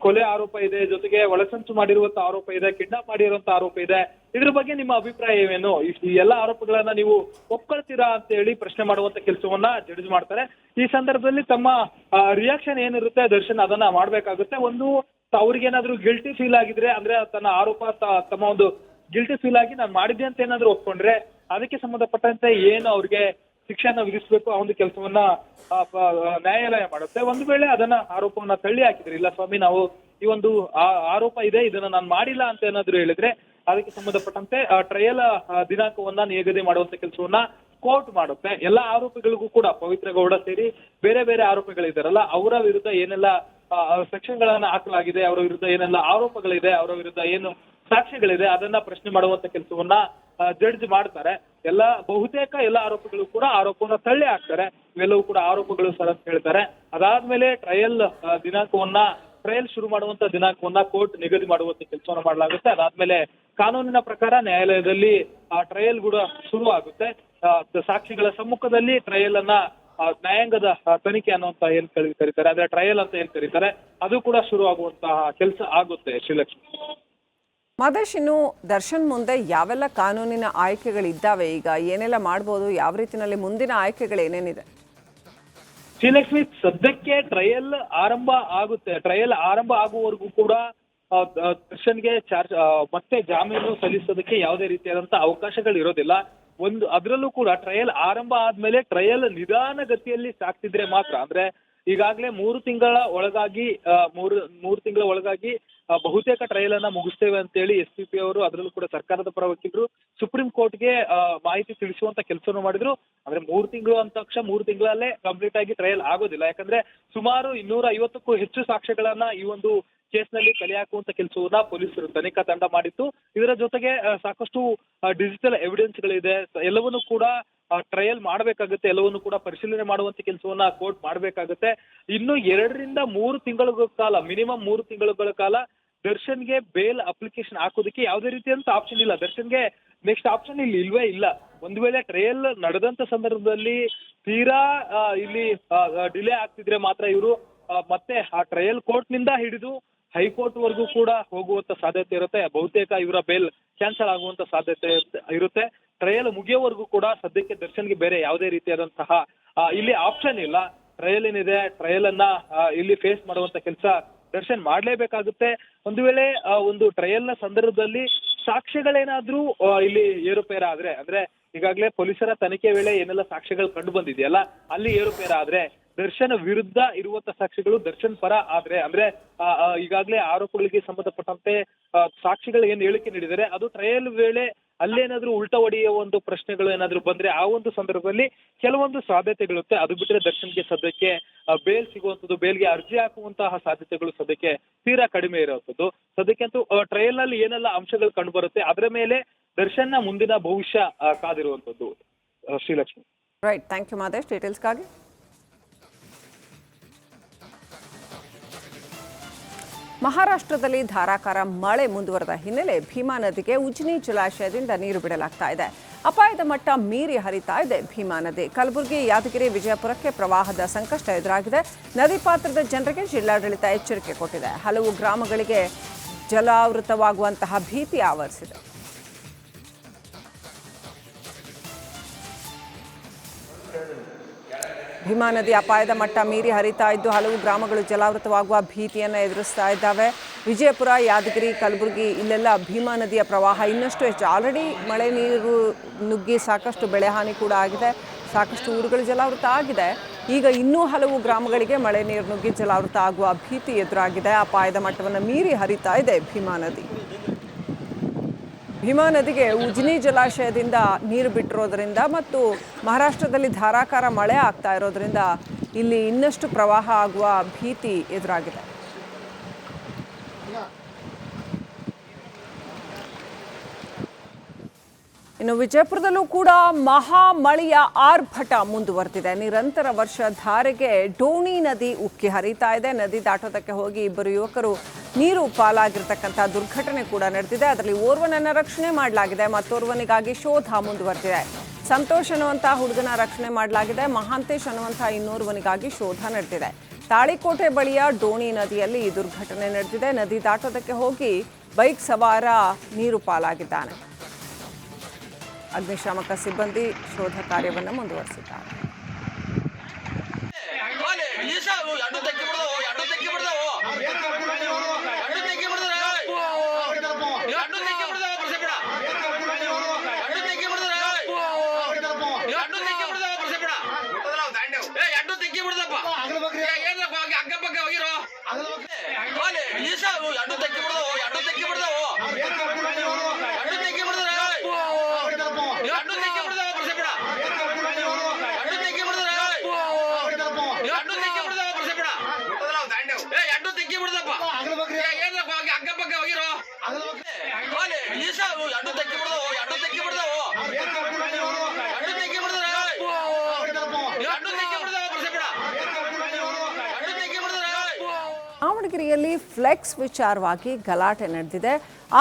ಕೊಲೆ ಆರೋಪ ಇದೆ, ಜೊತೆಗೆ ಒಳಸಂಚು ಮಾಡಿರುವಂತ ಆರೋಪ ಇದೆ, ಕಿಡ್ನಾಪ್ ಮಾಡಿರುವಂತ ಆರೋಪ ಇದೆ, ಇದ್ರ ಬಗ್ಗೆ ನಿಮ್ಮ ಅಭಿಪ್ರಾಯ ಏನೇನು, ಈ ಎಲ್ಲ ಆರೋಪಗಳನ್ನ ನೀವು ಒಪ್ಕೊಳ್ತೀರಾ ಅಂತ ಹೇಳಿ ಪ್ರಶ್ನೆ ಮಾಡುವಂತ ಕೆಲಸವನ್ನ ಜಡ್ಜ್ ಮಾಡ್ತಾರೆ. ಈ ಸಂದರ್ಭದಲ್ಲಿ ತಮ್ಮ ರಿಯಾಕ್ಷನ್ ಏನಿರುತ್ತೆ ದರ್ಶನ್ ಅದನ್ನ ಮಾಡ್ಬೇಕಾಗುತ್ತೆ. ಒಂದು ಅವ್ರಿಗೇನಾದ್ರೂ ಗಿಲ್ಟಿ ಫೀಲ್ ಆಗಿದ್ರೆ, ಅಂದ್ರೆ ತನ್ನ ಆರೋಪ ತಮ್ಮ ಒಂದು ಗಿಲ್ಟಿ ಫೀಲ್ ಆಗಿ ನಾನು ಮಾಡಿದ್ದೆ ಅಂತ ಏನಾದ್ರು ಒಪ್ಕೊಂಡ್ರೆ ಅದಕ್ಕೆ ಸಂಬಂಧಪಟ್ಟಂತೆ ಏನು ಅವ್ರಿಗೆ ಶಿಕ್ಷೆಯನ್ನ ವಿಧಿಸಬೇಕು ಆ ಒಂದು ಕೆಲಸವನ್ನ ನ್ಯಾಯಾಲಯ ಮಾಡುತ್ತೆ. ಒಂದು ವೇಳೆ ಅದನ್ನ ಆರೋಪವನ್ನ ತಳ್ಳಿ ಹಾಕಿದ್ರೆ, ಇಲ್ಲ ಸ್ವಾಮಿ ನಾವು ಈ ಒಂದು ಆರೋಪ ಇದೆ, ಇದನ್ನ ನಾನು ಮಾಡಿಲ್ಲ ಅಂತ ಏನಾದ್ರು ಹೇಳಿದ್ರೆ ಅದಕ್ಕೆ ಸಂಬಂಧಪಟ್ಟಂತೆ ಟ್ರಯಲ್ ದಿನಾಂಕವನ್ನ ನಿಗದಿ ಮಾಡುವಂತ ಕೆಲಸವನ್ನ ಕೋರ್ಟ್ ಮಾಡುತ್ತೆ. ಎಲ್ಲ ಆರೋಪಿಗಳಿಗೂ ಕೂಡ ಪವಿತ್ರ ಗೌಡ ಸೇರಿ ಬೇರೆ ಬೇರೆ ಆರೋಪಿಗಳಿದ್ದಾರಲ್ಲ ಅವರ ವಿರುದ್ಧ ಏನೆಲ್ಲ ಸೆಕ್ಷನ್ಗಳನ್ನ ಹಾಕಲಾಗಿದೆ, ಅವರ ವಿರುದ್ಧ ಏನೆಲ್ಲ ಆರೋಪಗಳಿದೆ, ಅವರ ವಿರುದ್ಧ ಏನು ಸಾಕ್ಷಿಗಳಿದೆ ಅದನ್ನ ಪ್ರಶ್ನೆ ಮಾಡುವಂತ ಕೆಲಸವನ್ನ ಜಡ್ಜ್ ಮಾಡ್ತಾರೆ. ಬಹುತೇಕ ಎಲ್ಲ ಆರೋಪಿಗಳು ಕೂಡ ಆರೋಪವನ್ನ ತಳ್ಳಿ ಹಾಕ್ತಾರೆ. ಇವೆಲ್ಲವೂ ಕೂಡ ಆರೋಪಗಳು ಸರ್ ಅಂತ ಹೇಳ್ತಾರೆ. ಅದಾದ್ಮೇಲೆ ಟ್ರಯಲ್ ಶುರು ಮಾಡುವಂತ ದಿನಾಂಕವನ್ನ ಕೋರ್ಟ್ ನಿಗದಿ ಮಾಡುವಂತ ಕೆಲಸವನ್ನ ಮಾಡಲಾಗುತ್ತೆ. ಅದಾದ್ಮೇಲೆ ಕಾನೂನಿನ ಪ್ರಕಾರ ನ್ಯಾಯಾಲಯದಲ್ಲಿ ಟ್ರಯಲ್ ಕೂಡ ಶುರು ಆಗುತ್ತೆ. ಸಾಕ್ಷಿಗಳ ಸಮ್ಮುಖದಲ್ಲಿ ಟ್ರಯಲ್ ಅನ್ನ ನ್ಯಾಯಾಂಗದ ತನಿಖೆ ಅನ್ನುವಂತ ಏನ್ ಕರೀತಾರೆ, ಅಂದ್ರೆ ಟ್ರಯಲ್ ಅಂತ ಏನ್ ಕರೀತಾರೆ, ಅದು ಕೂಡ ಶುರು ಆಗುವಂತಹ ಕೆಲಸ ಆಗುತ್ತೆ. ಶ್ರೀಲಕ್ಷ್ಮಿ ಮಾದೇಶ್, ಇನ್ನು ದರ್ಶನ್ ಮುಂದೆ ಯಾವೆಲ್ಲ ಕಾನೂನಿನ ಆಯ್ಕೆಗಳಿದ್ದಾವೆ, ಈಗ ಏನೆಲ್ಲ ಮಾಡ್ಬೋದು, ಯಾವ ರೀತಿಯಲ್ಲಿ ಮುಂದಿನ ಆಯ್ಕೆಗಳು ಏನೇನಿದೆ? ಶ್ರೀಲಕ್ಷ್ಮಿ, ಸದ್ಯಕ್ಕೆ ಟ್ರಯಲ್ ಆರಂಭ ಆಗುತ್ತೆ. ಟ್ರಯಲ್ ಆರಂಭ ಆಗುವವರೆಗೂ ಕೂಡ ದರ್ಶನ್ಗೆ ಮತ್ತೆ ಜಾಮೀನು ಸಲ್ಲಿಸೋದಕ್ಕೆ ಯಾವುದೇ ರೀತಿಯಾದಂತ ಅವಕಾಶಗಳು ಇರೋದಿಲ್ಲ. ಅದರಲ್ಲೂ ಕೂಡ ಟ್ರಯಲ್ ಆರಂಭ ಆದ್ಮೇಲೆ ಟ್ರಯಲ್ ನಿಧಾನಗತಿಯಲ್ಲಿ ಸಾಗ್ತಿದ್ರೆ ಮಾತ್ರ, ಅಂದ್ರೆ ಈಗಾಗಲೇ 3 ತಿಂಗಳ ಒಳಗಾಗಿ ಬಹುತೇಕ ಟ್ರಯಲ್ ಅನ್ನ ಮುಗಿಸ್ತೇವೆ ಅಂತೇಳಿ SPP ಅವರು, ಅದರಲ್ಲೂ ಕೂಡ ಸರ್ಕಾರದ ಪರ ವಕೀಲರು ಸುಪ್ರೀಂ ಕೋರ್ಟ್ಗೆ ಮಾಹಿತಿ ತಿಳಿಸುವಂತ ಕೆಲಸವನ್ನು ಮಾಡಿದ್ರು. ಅಂದ್ರೆ 3 ತಿಂಗಳು ಅಂದ ತಕ್ಷಣ 3 ತಿಂಗಳಲ್ಲೇ ಕಂಪ್ಲೀಟ್ ಆಗಿ ಟ್ರಯಲ್ ಆಗೋದಿಲ್ಲ. ಯಾಕಂದ್ರೆ ಸುಮಾರು 250ಕ್ಕೂ ಹೆಚ್ಚು ಸಾಕ್ಷ್ಯಗಳನ್ನ ಈ ಒಂದು ಕೇಸ್ನಲ್ಲಿ ಕಲೆ ಹಾಕುವಂತ ಕೆಲಸವನ್ನ ಪೊಲೀಸರು ತನಿಖಾ ತಂಡ ಮಾಡಿತ್ತು. ಇದರ ಜೊತೆಗೆ ಸಾಕಷ್ಟು ಡಿಜಿಟಲ್ ಎವಿಡೆನ್ಸ್ಗಳಿದೆ, ಎಲ್ಲವನ್ನೂ ಕೂಡ ಟ್ರಯಲ್ ಮಾಡಬೇಕಾಗುತ್ತೆ, ಎಲ್ಲವನ್ನು ಕೂಡ ಪರಿಶೀಲನೆ ಮಾಡುವಂತ ಕೆಲಸವನ್ನ ಕೋರ್ಟ್ ಮಾಡಬೇಕಾಗುತ್ತೆ. ಇನ್ನು 2 ರಿಂದ 3 ತಿಂಗಳ ಕಾಲ, ಮಿನಿಮಮ್ 3 ತಿಂಗಳ ಕಾಲ ದರ್ಶನ್ಗೆ ಬೇಲ್ ಅಪ್ಲಿಕೇಶನ್ ಹಾಕೋದಕ್ಕೆ ಯಾವುದೇ ರೀತಿಯಂತ ಆಪ್ಷನ್ ಇಲ್ಲ. ದರ್ಶನ್ಗೆ ನೆಕ್ಸ್ಟ್ ಆಪ್ಷನ್ ಇಲ್ಲಿ ಇಲ್ವೇ ಇಲ್ಲ. ಒಂದು ವೇಳೆ ಟ್ರಯಲ್ ನಡೆದಂತ ಸಂದರ್ಭದಲ್ಲಿ ತೀರಾ ಇಲ್ಲಿ ಡಿಲೇ ಆಗ್ತಿದ್ರೆ ಮಾತ್ರ ಇವರು ಮತ್ತೆ ಆ ಟ್ರಯಲ್ ಕೋರ್ಟ್ ನಿಂದ ಹಿಡಿದು ಹೈಕೋರ್ಟ್ ವರೆಗೂ ಕೂಡ ಹೋಗುವಂತ ಸಾಧ್ಯತೆ ಇರುತ್ತೆ. ಬಹುತೇಕ ಇವರ ಬೇಲ್ ಕ್ಯಾನ್ಸಲ್ ಆಗುವಂತ ಸಾಧ್ಯತೆ ಇರುತ್ತೆ. ಟ್ರಯಲ್ ಮುಗಿಯೋವರೆಗೂ ಕೂಡ ಸದ್ಯಕ್ಕೆ ದರ್ಶನ್ಗೆ ಬೇರೆ ಯಾವುದೇ ರೀತಿಯಾದಂತಹ ಇಲ್ಲಿ ಆಪ್ಷನ್ ಇಲ್ಲ. ಟ್ರಯಲ್ ಏನಿದೆ, ಟ್ರಯಲ್ ಅನ್ನ ಇಲ್ಲಿ ಫೇಸ್ ಮಾಡುವಂತ ಕೆಲಸ ದರ್ಶನ್ ಮಾಡ್ಲೇಬೇಕಾಗುತ್ತೆ. ಒಂದು ವೇಳೆ ಒಂದು ಟ್ರಯಲ್ ನ ಸಂದರ್ಭದಲ್ಲಿ ಸಾಕ್ಷ್ಯಗಳೇನಾದ್ರೂ ಇಲ್ಲಿ ಏರುಪೇರ ಆದ್ರೆ, ಅಂದ್ರೆ ಈಗಾಗಲೇ ಪೊಲೀಸರ ತನಿಖೆ ವೇಳೆ ಏನೆಲ್ಲ ಸಾಕ್ಷ್ಯಗಳು ಕಂಡು ಬಂದಿದೆಯಲ್ಲ, ಅಲ್ಲಿ ಏರುಪೇರ ಆದ್ರೆ, ದರ್ಶನ್ ವಿರುದ್ಧ ಇರುವಂತ ಸಾಕ್ಷಿಗಳು ದರ್ಶನ್ ಪರ ಆದ್ರೆ, ಅಂದ್ರೆ ಈಗಾಗಲೇ ಆರೋಪಗಳಿಗೆ ಸಂಬಂಧಪಟ್ಟಂತೆ ಸಾಕ್ಷಿಗಳು ಏನ್ ಹೇಳಿಕೆ ನೀಡಿದರೆ ಅದು ಟ್ರಯಲ್ ವೇಳೆ ಅಲ್ಲೇನಾದ್ರೂ ಉಲ್ಟಾ ಹೊಡೆಯುವ ಒಂದು ಪ್ರಶ್ನೆಗಳು ಏನಾದ್ರು ಬಂದ್ರೆ ಆ ಒಂದು ಸಂದರ್ಭದಲ್ಲಿ ಕೆಲವೊಂದು ಸಾಧ್ಯತೆಗಳಿರುತ್ತೆ. ಅದು ಬಿಟ್ಟರೆ ದರ್ಶನ್ಗೆ ಸದ್ಯಕ್ಕೆ ಬೇಲ್ ಸಿಗುವಂತದ್ದು, ಬೇಲ್ಗೆ ಅರ್ಜಿ ಹಾಕುವಂತಹ ಸಾಧ್ಯತೆಗಳು ಸದ್ಯಕ್ಕೆ ತೀರಾ ಕಡಿಮೆ ಇರುವಂತದ್ದು. ಸದ್ಯಕ್ಕಂತೂ ಟ್ರಯಲ್ ನಲ್ಲಿ ಏನೆಲ್ಲ ಅಂಶಗಳು ಕಂಡು ಬರುತ್ತೆ ಅದರ ಮೇಲೆ ದರ್ಶನ್ನ ಮುಂದಿನ ಭವಿಷ್ಯ ಕಾದಿರುವಂತದ್ದು. Srilakshmi. Right, thank you Madesh ಡೀಟೇಲ್ಸ್ಗಾಗಿ. ಮಹಾರಾಷ್ಟ್ರದಲ್ಲಿ ಧಾರಾಕಾರ ಮಳೆ ಮುಂದುವರೆದ ಹಿನ್ನೆಲೆ ಭೀಮಾ ನದಿಗೆ ಉಜ್ನಿ ಜಲಾಶಯದಿಂದ ನೀರು ಬಿಡಲಾಗ್ತಾ ಇದೆ. ಅಪಾಯದ ಮಟ್ಟ ಮೀರಿ ಹರಿತಾ ಇದೆ ಭೀಮಾ ನದಿ. ಕಲಬುರಗಿ, ಯಾದಗಿರಿ, ವಿಜಯಪುರಕ್ಕೆ ಪ್ರವಾಹದ ಸಂಕಷ್ಟ ಎದುರಾಗಿದೆ. ನದಿ ಪಾತ್ರದ ಜನರಿಗೆ ಜಿಲ್ಲಾಡಳಿತ ಎಚ್ಚರಿಕೆ ಕೊಟ್ಟಿದೆ. ಹಲವು ಗ್ರಾಮಗಳಿಗೆ ಜಲಾವೃತವಾಗುವಂತಹ ಭೀತಿ ಆವರಿಸಿದೆ. ಭೀಮಾ ನದಿ ಅಪಾಯದ ಮಟ್ಟ ಮೀರಿ ಹರಿತಾ ಇದ್ದು ಹಲವು ಗ್ರಾಮಗಳು ಜಲಾವೃತವಾಗುವ ಭೀತಿಯನ್ನು ಎದುರಿಸ್ತಾ ಇದ್ದಾವೆ. ವಿಜಯಪುರ, ಯಾದಗಿರಿ, ಕಲಬುರಗಿ ಇಲ್ಲೆಲ್ಲ ಭೀಮಾ ನದಿಯ ಪ್ರವಾಹ ಇನ್ನಷ್ಟು ಹೆಚ್ಚು. ಆಲ್ರೆಡಿ ಮಳೆ ನೀರು ನುಗ್ಗಿ ಸಾಕಷ್ಟು ಬೆಳೆ ಹಾನಿ ಕೂಡ ಆಗಿದೆ, ಸಾಕಷ್ಟು ಊರುಗಳು ಜಲಾವೃತ ಆಗಿದೆ. ಈಗ ಇನ್ನೂ ಹಲವು ಗ್ರಾಮಗಳಿಗೆ ಮಳೆ ನೀರು ನುಗ್ಗಿ ಜಲಾವೃತ ಆಗುವ ಭೀತಿ ಎದುರಾಗಿದೆ. ಅಪಾಯದ ಮಟ್ಟವನ್ನು ಮೀರಿ ಹರಿತಾ ಇದೆ ಭೀಮಾ ನದಿ. ಭೀಮಾ ನದಿಗೆ ಉಜ್ನಿ ಜಲಾಶಯದಿಂದ ನೀರು ಬಿಟ್ಟಿರೋದ್ರಿಂದ ಮತ್ತು ಮಹಾರಾಷ್ಟ್ರದಲ್ಲಿ ಧಾರಾಕಾರ ಮಳೆ ಆಗ್ತಾ ಇರೋದ್ರಿಂದ ಇಲ್ಲಿ ಇನ್ನಷ್ಟು ಪ್ರವಾಹ ಆಗುವ ಭೀತಿ ಎದುರಾಗಿದೆ. ಇನ್ನು ವಿಜಯಪುರದಲ್ಲೂ ಕೂಡ ಮಹಾ ಮಳೆಯ ಆರ್ಭಟ ಮುಂದುವರೆದಿದೆ. ನಿರಂತರ ವರ್ಷಧಾರೆಗೆ ಡೋಣಿ ನದಿ ಉಕ್ಕಿ ಹರಿತಾ ಇದೆ. ನದಿ ದಾಟೋದಕ್ಕೆ ಹೋಗಿ ಇಬ್ಬರು ಯುವಕರು ನೀರು ಪಾಲಾಗಿರ್ತಕ್ಕಂಥ ದುರ್ಘಟನೆ ಕೂಡ ನಡೆದಿದೆ. ಅದರಲ್ಲಿ ಓರ್ವನನ್ನ ರಕ್ಷಣೆ ಮಾಡಲಾಗಿದೆ, ಮತ್ತೋರ್ವನಿಗಾಗಿ ಶೋಧ ಮುಂದುವರೆದಿದೆ. ಸಂತೋಷ್ ಅನ್ನುವಂಥ ಹುಡುಗನ ರಕ್ಷಣೆ ಮಾಡಲಾಗಿದೆ. ಮಹಾಂತೇಶ್ ಅನ್ನುವಂಥ ಇನ್ನೋರ್ವನಿಗಾಗಿ ಶೋಧ ನಡೆದಿದೆ. ತಾಳಿಕೋಟೆ ಬಳಿಯ ಡೋಣಿ ನದಿಯಲ್ಲಿ ಈ ದುರ್ಘಟನೆ ನಡೆದಿದೆ. ನದಿ ದಾಟೋದಕ್ಕೆ ಹೋಗಿ ಬೈಕ್ ಸವಾರ ನೀರು ಪಾಲಾಗಿದ್ದಾನೆ. ಅಗ್ನಿಶಾಮಕ ಸಿಬ್ಬಂದಿ ಶೋಧ ಕಾರ್ಯವನ್ನು ಮುಂದುವರಿಸಿದ್ದಾರೆ. ಚಳ್ಳಕೆರೆಯಲ್ಲಿ ಫ್ಲೆಕ್ಸ್ ವಿಚಾರವಾಗಿ ಗಲಾಟೆ ನಡೆದಿದೆ.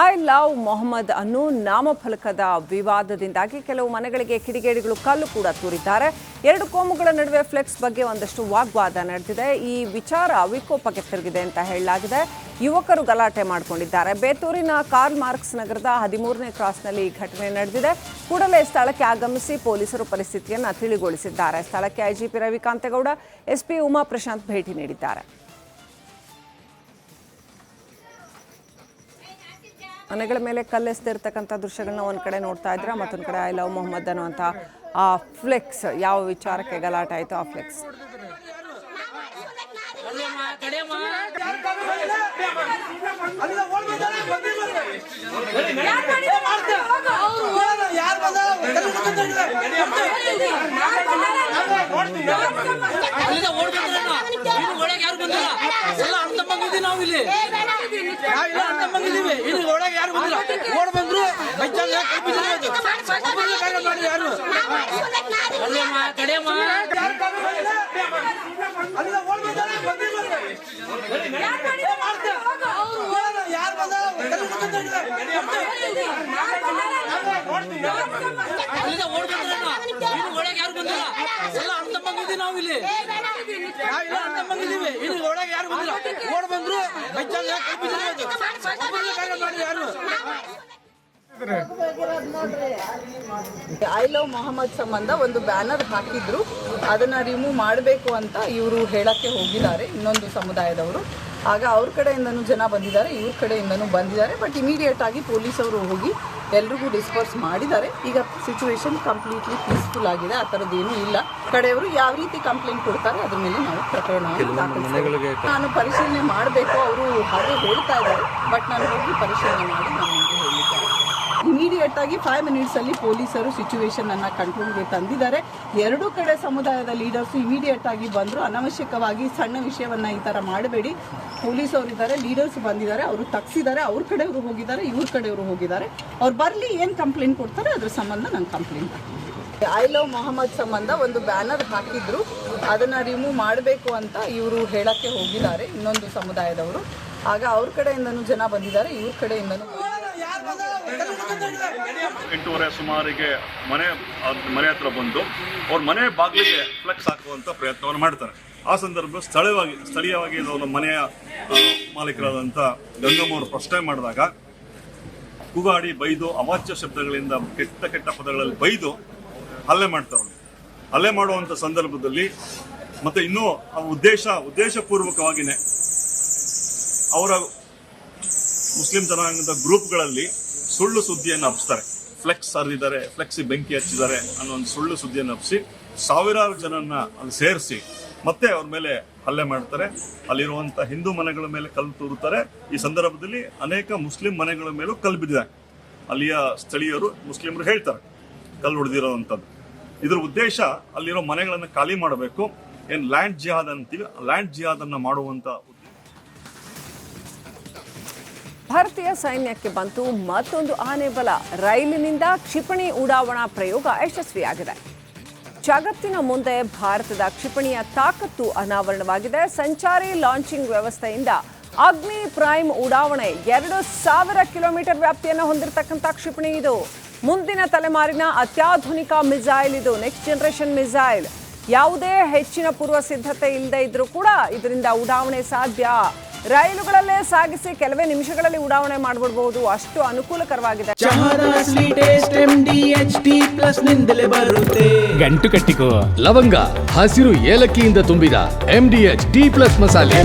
ಐ ಲವ್ ಮೊಹಮ್ಮದ್ ಅನ್ನು ನಾಮಫಲಕದ ವಿವಾದದಿಂದಾಗಿ ಕೆಲವು ಮನೆಗಳಿಗೆ ಕಿಡಿಗೇಡಿಗಳು ಕಲ್ಲು ಕೂಡ ತೂರಿದ್ದಾರೆ. ಎರಡು ಕೋಮುಗಳ ನಡುವೆ ಫ್ಲೆಕ್ಸ್ ಬಗ್ಗೆ ಒಂದಷ್ಟು ವಾಗ್ವಾದ ನಡೆದಿದೆ. ಈ ವಿಚಾರ ವಿಕೋಪಕ್ಕೆ ತಿರುಗಿದೆ ಅಂತ ಹೇಳಲಾಗಿದೆ. ಯುವಕರು ಗಲಾಟೆ ಮಾಡಿಕೊಂಡಿದ್ದಾರೆ. ಬೇತೂರಿನ ಕಾರ್ಲ್ ಮಾರ್ಕ್ಸ್ ನಗರದ 13ನೇ ಕ್ರಾಸ್ನಲ್ಲಿ ಈ ಘಟನೆ ನಡೆದಿದೆ. ಕೂಡಲೇ ಸ್ಥಳಕ್ಕೆ ಆಗಮಿಸಿ ಪೊಲೀಸರು ಪರಿಸ್ಥಿತಿಯನ್ನು ತಿಳಿಗೊಳಿಸಿದ್ದಾರೆ. ಸ್ಥಳಕ್ಕೆ ಐಜಿಪಿ ರವಿಕಾಂತೇಗೌಡ, ಎಸ್ಪಿ ಉಮಾ ಪ್ರಶಾಂತ್ ಭೇಟಿ ನೀಡಿದ್ದಾರೆ. ಮನೆಗಳ ಮೇಲೆ ಕಲ್ಲೆಸ್ತಿರ್ತಕ್ಕಂಥ ದೃಶ್ಯಗಳನ್ನ ಒಂದು ಕಡೆ ನೋಡ್ತಾ ಇದ್ರೆ, ಮತ್ತೊಂದು ಕಡೆ ಐ ಲವ್ ಮೊಹಮ್ಮದ್ ಅನ್ನುವಂಥ ಆ ಫ್ಲೆಕ್ಸ್, ಯಾವ ವಿಚಾರಕ್ಕೆ ಗಲಾಟೆ ಆಯಿತು ಆ ಫ್ಲೆಕ್ಸ್. ಐ ಲವ್ ಮೊಹಮ್ಮದ್ ಸಂಬಂಧ ಒಂದು ಬ್ಯಾನರ್ ಹಾಕಿದ್ರು, ಅದನ್ನ ರಿಮೂವ್ ಮಾಡಬೇಕು ಅಂತ ಇವರು ಹೇಳಕ್ಕೆ ಹೋಗಿದ್ದಾರೆ ಇನ್ನೊಂದು ಸಮುದಾಯದವರು. ಆಗ ಅವ್ರ ಕಡೆಯಿಂದನೂ ಜನ ಬಂದಿದ್ದಾರೆ, ಇವ್ರ ಕಡೆಯಿಂದನೂ ಬಂದಿದ್ದಾರೆ. ಬಟ್ ಇಮಿಡಿಯೇಟ್ ಆಗಿ ಪೊಲೀಸವರು ಹೋಗಿ ಎಲ್ರಿಗೂ ಡಿಸ್ಪರ್ಸ್ ಮಾಡಿದ್ದಾರೆ. ಈಗ ಸಿಚುವೇಶನ್ ಕಂಪ್ಲೀಟ್ಲಿ ಪೀಸ್ಫುಲ್ ಆಗಿದೆ, ಆ ಥರದ್ದೇನೂ ಇಲ್ಲ. ಕಡೆಯವರು ಯಾವ ರೀತಿ ಕಂಪ್ಲೇಂಟ್ ಕೊಡ್ತಾರೆ ಅದ್ರ ಮೇಲೆ ನಾವು ಪ್ರಕರಣವನ್ನು ನಾನು ಪರಿಶೀಲನೆ ಮಾಡಬೇಕು. ಅವರು ಹಾಗೆ ಹೇಳ್ತಾ ಇದ್ದಾರೆ, ಬಟ್ ನಾನು ಹೋಗಿ ಪರಿಶೀಲನೆ ಮಾಡಿ ನಾನು ನಿಮಗೆ ಹೇಳಿದ್ದಾರೆ. ಇಮಿಡಿಯೇಟ್ ಆಗಿ 5 ಮಿನಿಟ್ಸಲ್ಲಿ ಪೊಲೀಸರು ಸಿಚುವೇಶನ್ ಅನ್ನು ಕಂಟ್ರೋಲ್ಗೆ ತಂದಿದ್ದಾರೆ. ಎರಡೂ ಕಡೆ ಸಮುದಾಯದ ಲೀಡರ್ಸ್ ಇಮಿಡಿಯೇಟ್ ಆಗಿ ಬಂದರು. ಅನಾವಶ್ಯಕವಾಗಿ ಸಣ್ಣ ವಿಷಯವನ್ನು ಈ ಥರ ಮಾಡಬೇಡಿ. ಪೊಲೀಸವರು ಇದ್ದಾರೆ, ಲೀಡರ್ಸ್ ಬಂದಿದ್ದಾರೆ, ಅವರು ತಗ್ಸಿದ್ದಾರೆ, ಅವ್ರ ಕಡೆಯವರು ಹೋಗಿದ್ದಾರೆ, ಇವ್ರ ಕಡೆಯವರು ಹೋಗಿದ್ದಾರೆ. ಅವ್ರು ಬರಲಿ, ಏನು ಕಂಪ್ಲೇಂಟ್ ಕೊಡ್ತಾರೆ ಅದ್ರ ಸಂಬಂಧ ನಾನು ಕಂಪ್ಲೇಂಟ್ ಹಾಕ್ತೀನಿ. ಐ ಲವ್ ಮೊಹಮ್ಮದ್ ಸಂಬಂಧ ಒಂದು ಬ್ಯಾನರ್ ಹಾಕಿದ್ರು, ಅದನ್ನು ರಿಮೂವ್ ಮಾಡಬೇಕು ಅಂತ ಇವರು ಹೇಳಕ್ಕೆ ಹೋಗಿದ್ದಾರೆ ಇನ್ನೊಂದು ಸಮುದಾಯದವರು. ಆಗ ಅವ್ರ ಕಡೆಯಿಂದನೂ ಜನ ಬಂದಿದ್ದಾರೆ, ಇವ್ರ ಕಡೆಯಿಂದನೂ. 8:30 ಸುಮಾರಿಗೆ ಮನೆ ಹತ್ರ ಬಂದು ಅವ್ರ ಮನೆ ಬಾಗಿಲಿಗೆ ಫ್ಲೆಕ್ಸ್ ಹಾಕುವಂಥ ಪ್ರಯತ್ನವನ್ನು ಮಾಡ್ತಾರೆ. ಆ ಸಂದರ್ಭ ಸ್ಥಳೀಯವಾಗಿ ಒಂದು ಮನೆಯ ಮಾಲೀಕರಾದಂಥ ಗಂಗಮ್ಮ ಅವರು ಪ್ರಶ್ನೆ ಮಾಡಿದಾಗ ಕೂಗಾಡಿ ಬೈದು ಅವಾಚ್ಯ ಶಬ್ದಗಳಿಂದ ಕೆಟ್ಟ ಪದಗಳಲ್ಲಿ ಬೈದು ಹಲ್ಲೆ ಮಾಡ್ತಾರೆ. ಹಲ್ಲೆ ಮಾಡುವಂಥ ಸಂದರ್ಭದಲ್ಲಿ ಮತ್ತೆ ಇನ್ನೂ ಉದ್ದೇಶಪೂರ್ವಕವಾಗಿಯೇ ಅವರ ಮುಸ್ಲಿಂ ಜನಾಂಗದ ಗ್ರೂಪ್ಗಳಲ್ಲಿ ಸುಳ್ಳು ಸುದ್ದಿಯನ್ನು ಹಬ್ಬಿಸ್ತಾರೆ. ಫ್ಲೆಕ್ಸ್ ಹರಿದಿದ್ದಾರೆ, ಫ್ಲೆಕ್ಸ್ ಬೆಂಕಿ ಹಚ್ಚಿದ್ದಾರೆ ಅನ್ನೋ ಒಂದು ಸುಳ್ಳು ಸುದ್ದಿಯನ್ನು ಹಬ್ಬಿಸಿ ಸಾವಿರಾರು ಜನನ್ನ ಅಲ್ಲಿ ಸೇರಿಸಿ ಮತ್ತೆ ಅವ್ರ ಮೇಲೆ ಹಲ್ಲೆ ಮಾಡ್ತಾರೆ. ಅಲ್ಲಿರುವಂಥ ಹಿಂದೂ ಮನೆಗಳ ಮೇಲೆ ಕಲ್ಲು ತೂರುತ್ತಾರೆ. ಈ ಸಂದರ್ಭದಲ್ಲಿ ಅನೇಕ ಮುಸ್ಲಿಂ ಮನೆಗಳ ಮೇಲೂ ಕಲ್ಲು ಬಿದ್ದಿದೆ. ಅಲ್ಲಿಯ ಸ್ಥಳೀಯರು ಮುಸ್ಲಿಮರು ಹೇಳ್ತಾರೆ ಕಲ್ಲು ಹೊಡೆದಿರೋವಂಥದ್ದು. ಇದರ ಉದ್ದೇಶ ಅಲ್ಲಿರೋ ಮನೆಗಳನ್ನು ಖಾಲಿ ಮಾಡಬೇಕು, ಏನು ಲ್ಯಾಂಡ್ ಜಿಹಾದ್ ಅಂತೀವಿ, ಲ್ಯಾಂಡ್ ಜಿಹಾದ್ ಅನ್ನ ಮಾಡುವಂತ. ಭಾರತೀಯ ಸೈನ್ಯಕ್ಕೆ ಬಂತು ಮತ್ತೊಂದು ಆನೆ ಬಲ. ರೈಲಿನಿಂದ ಕ್ಷಿಪಣಿ ಉಡಾವಣಾ ಪ್ರಯೋಗ ಯಶಸ್ವಿಯಾಗಿದೆ. ಜಗತ್ತಿನ ಮುಂದೆ ಭಾರತದ ಕ್ಷಿಪಣಿಯ ತಾಕತ್ತು ಅನಾವರಣವಾಗಿದೆ. ಸಂಚಾರಿ ಲಾಂಚಿಂಗ್ ವ್ಯವಸ್ಥೆಯಿಂದ ಅಗ್ನಿ ಪ್ರೈಮ್ ಉಡಾವಣೆ 2000 ಕಿಲೋಮೀಟರ್ ವ್ಯಾಪ್ತಿಯನ್ನು ಹೊಂದಿರತಕ್ಕಂಥ ಕ್ಷಿಪಣಿ ಇದು. ಮುಂದಿನ ತಲೆಮಾರಿನ ಅತ್ಯಾಧುನಿಕ ಮಿಸೈಲ್ ಇದು, ನೆಕ್ಸ್ಟ್ ಜನರೇಷನ್ ಮಿಸೈಲ್. ಯಾವುದೇ ಹೆಚ್ಚಿನ ಪೂರ್ವ ಸಿದ್ಧತೆ ಇಲ್ಲದೆ ಇದ್ರೂ ಕೂಡ ಇದರಿಂದ ಉಡಾವಣೆ ಸಾಧ್ಯ. ರೈಲುಗಳಲ್ಲೇ ಸಾಗಿಸಿ ಕೆಲವೇ ನಿಮಿಷಗಳಲ್ಲಿ ಉಡಾವಣೆ ಮಾಡಿಬಿಡಬಹುದು, ಅಷ್ಟು ಅನುಕೂಲಕರವಾಗಿದೆ. ಗಂಟು ಕಟ್ಟಿಕೋ ಲವಂಗ, ಹಸಿರು ಏಲಕ್ಕಿಯಿಂದ ತುಂಬಿದ MDH T+ ಮಸಾಲೆ.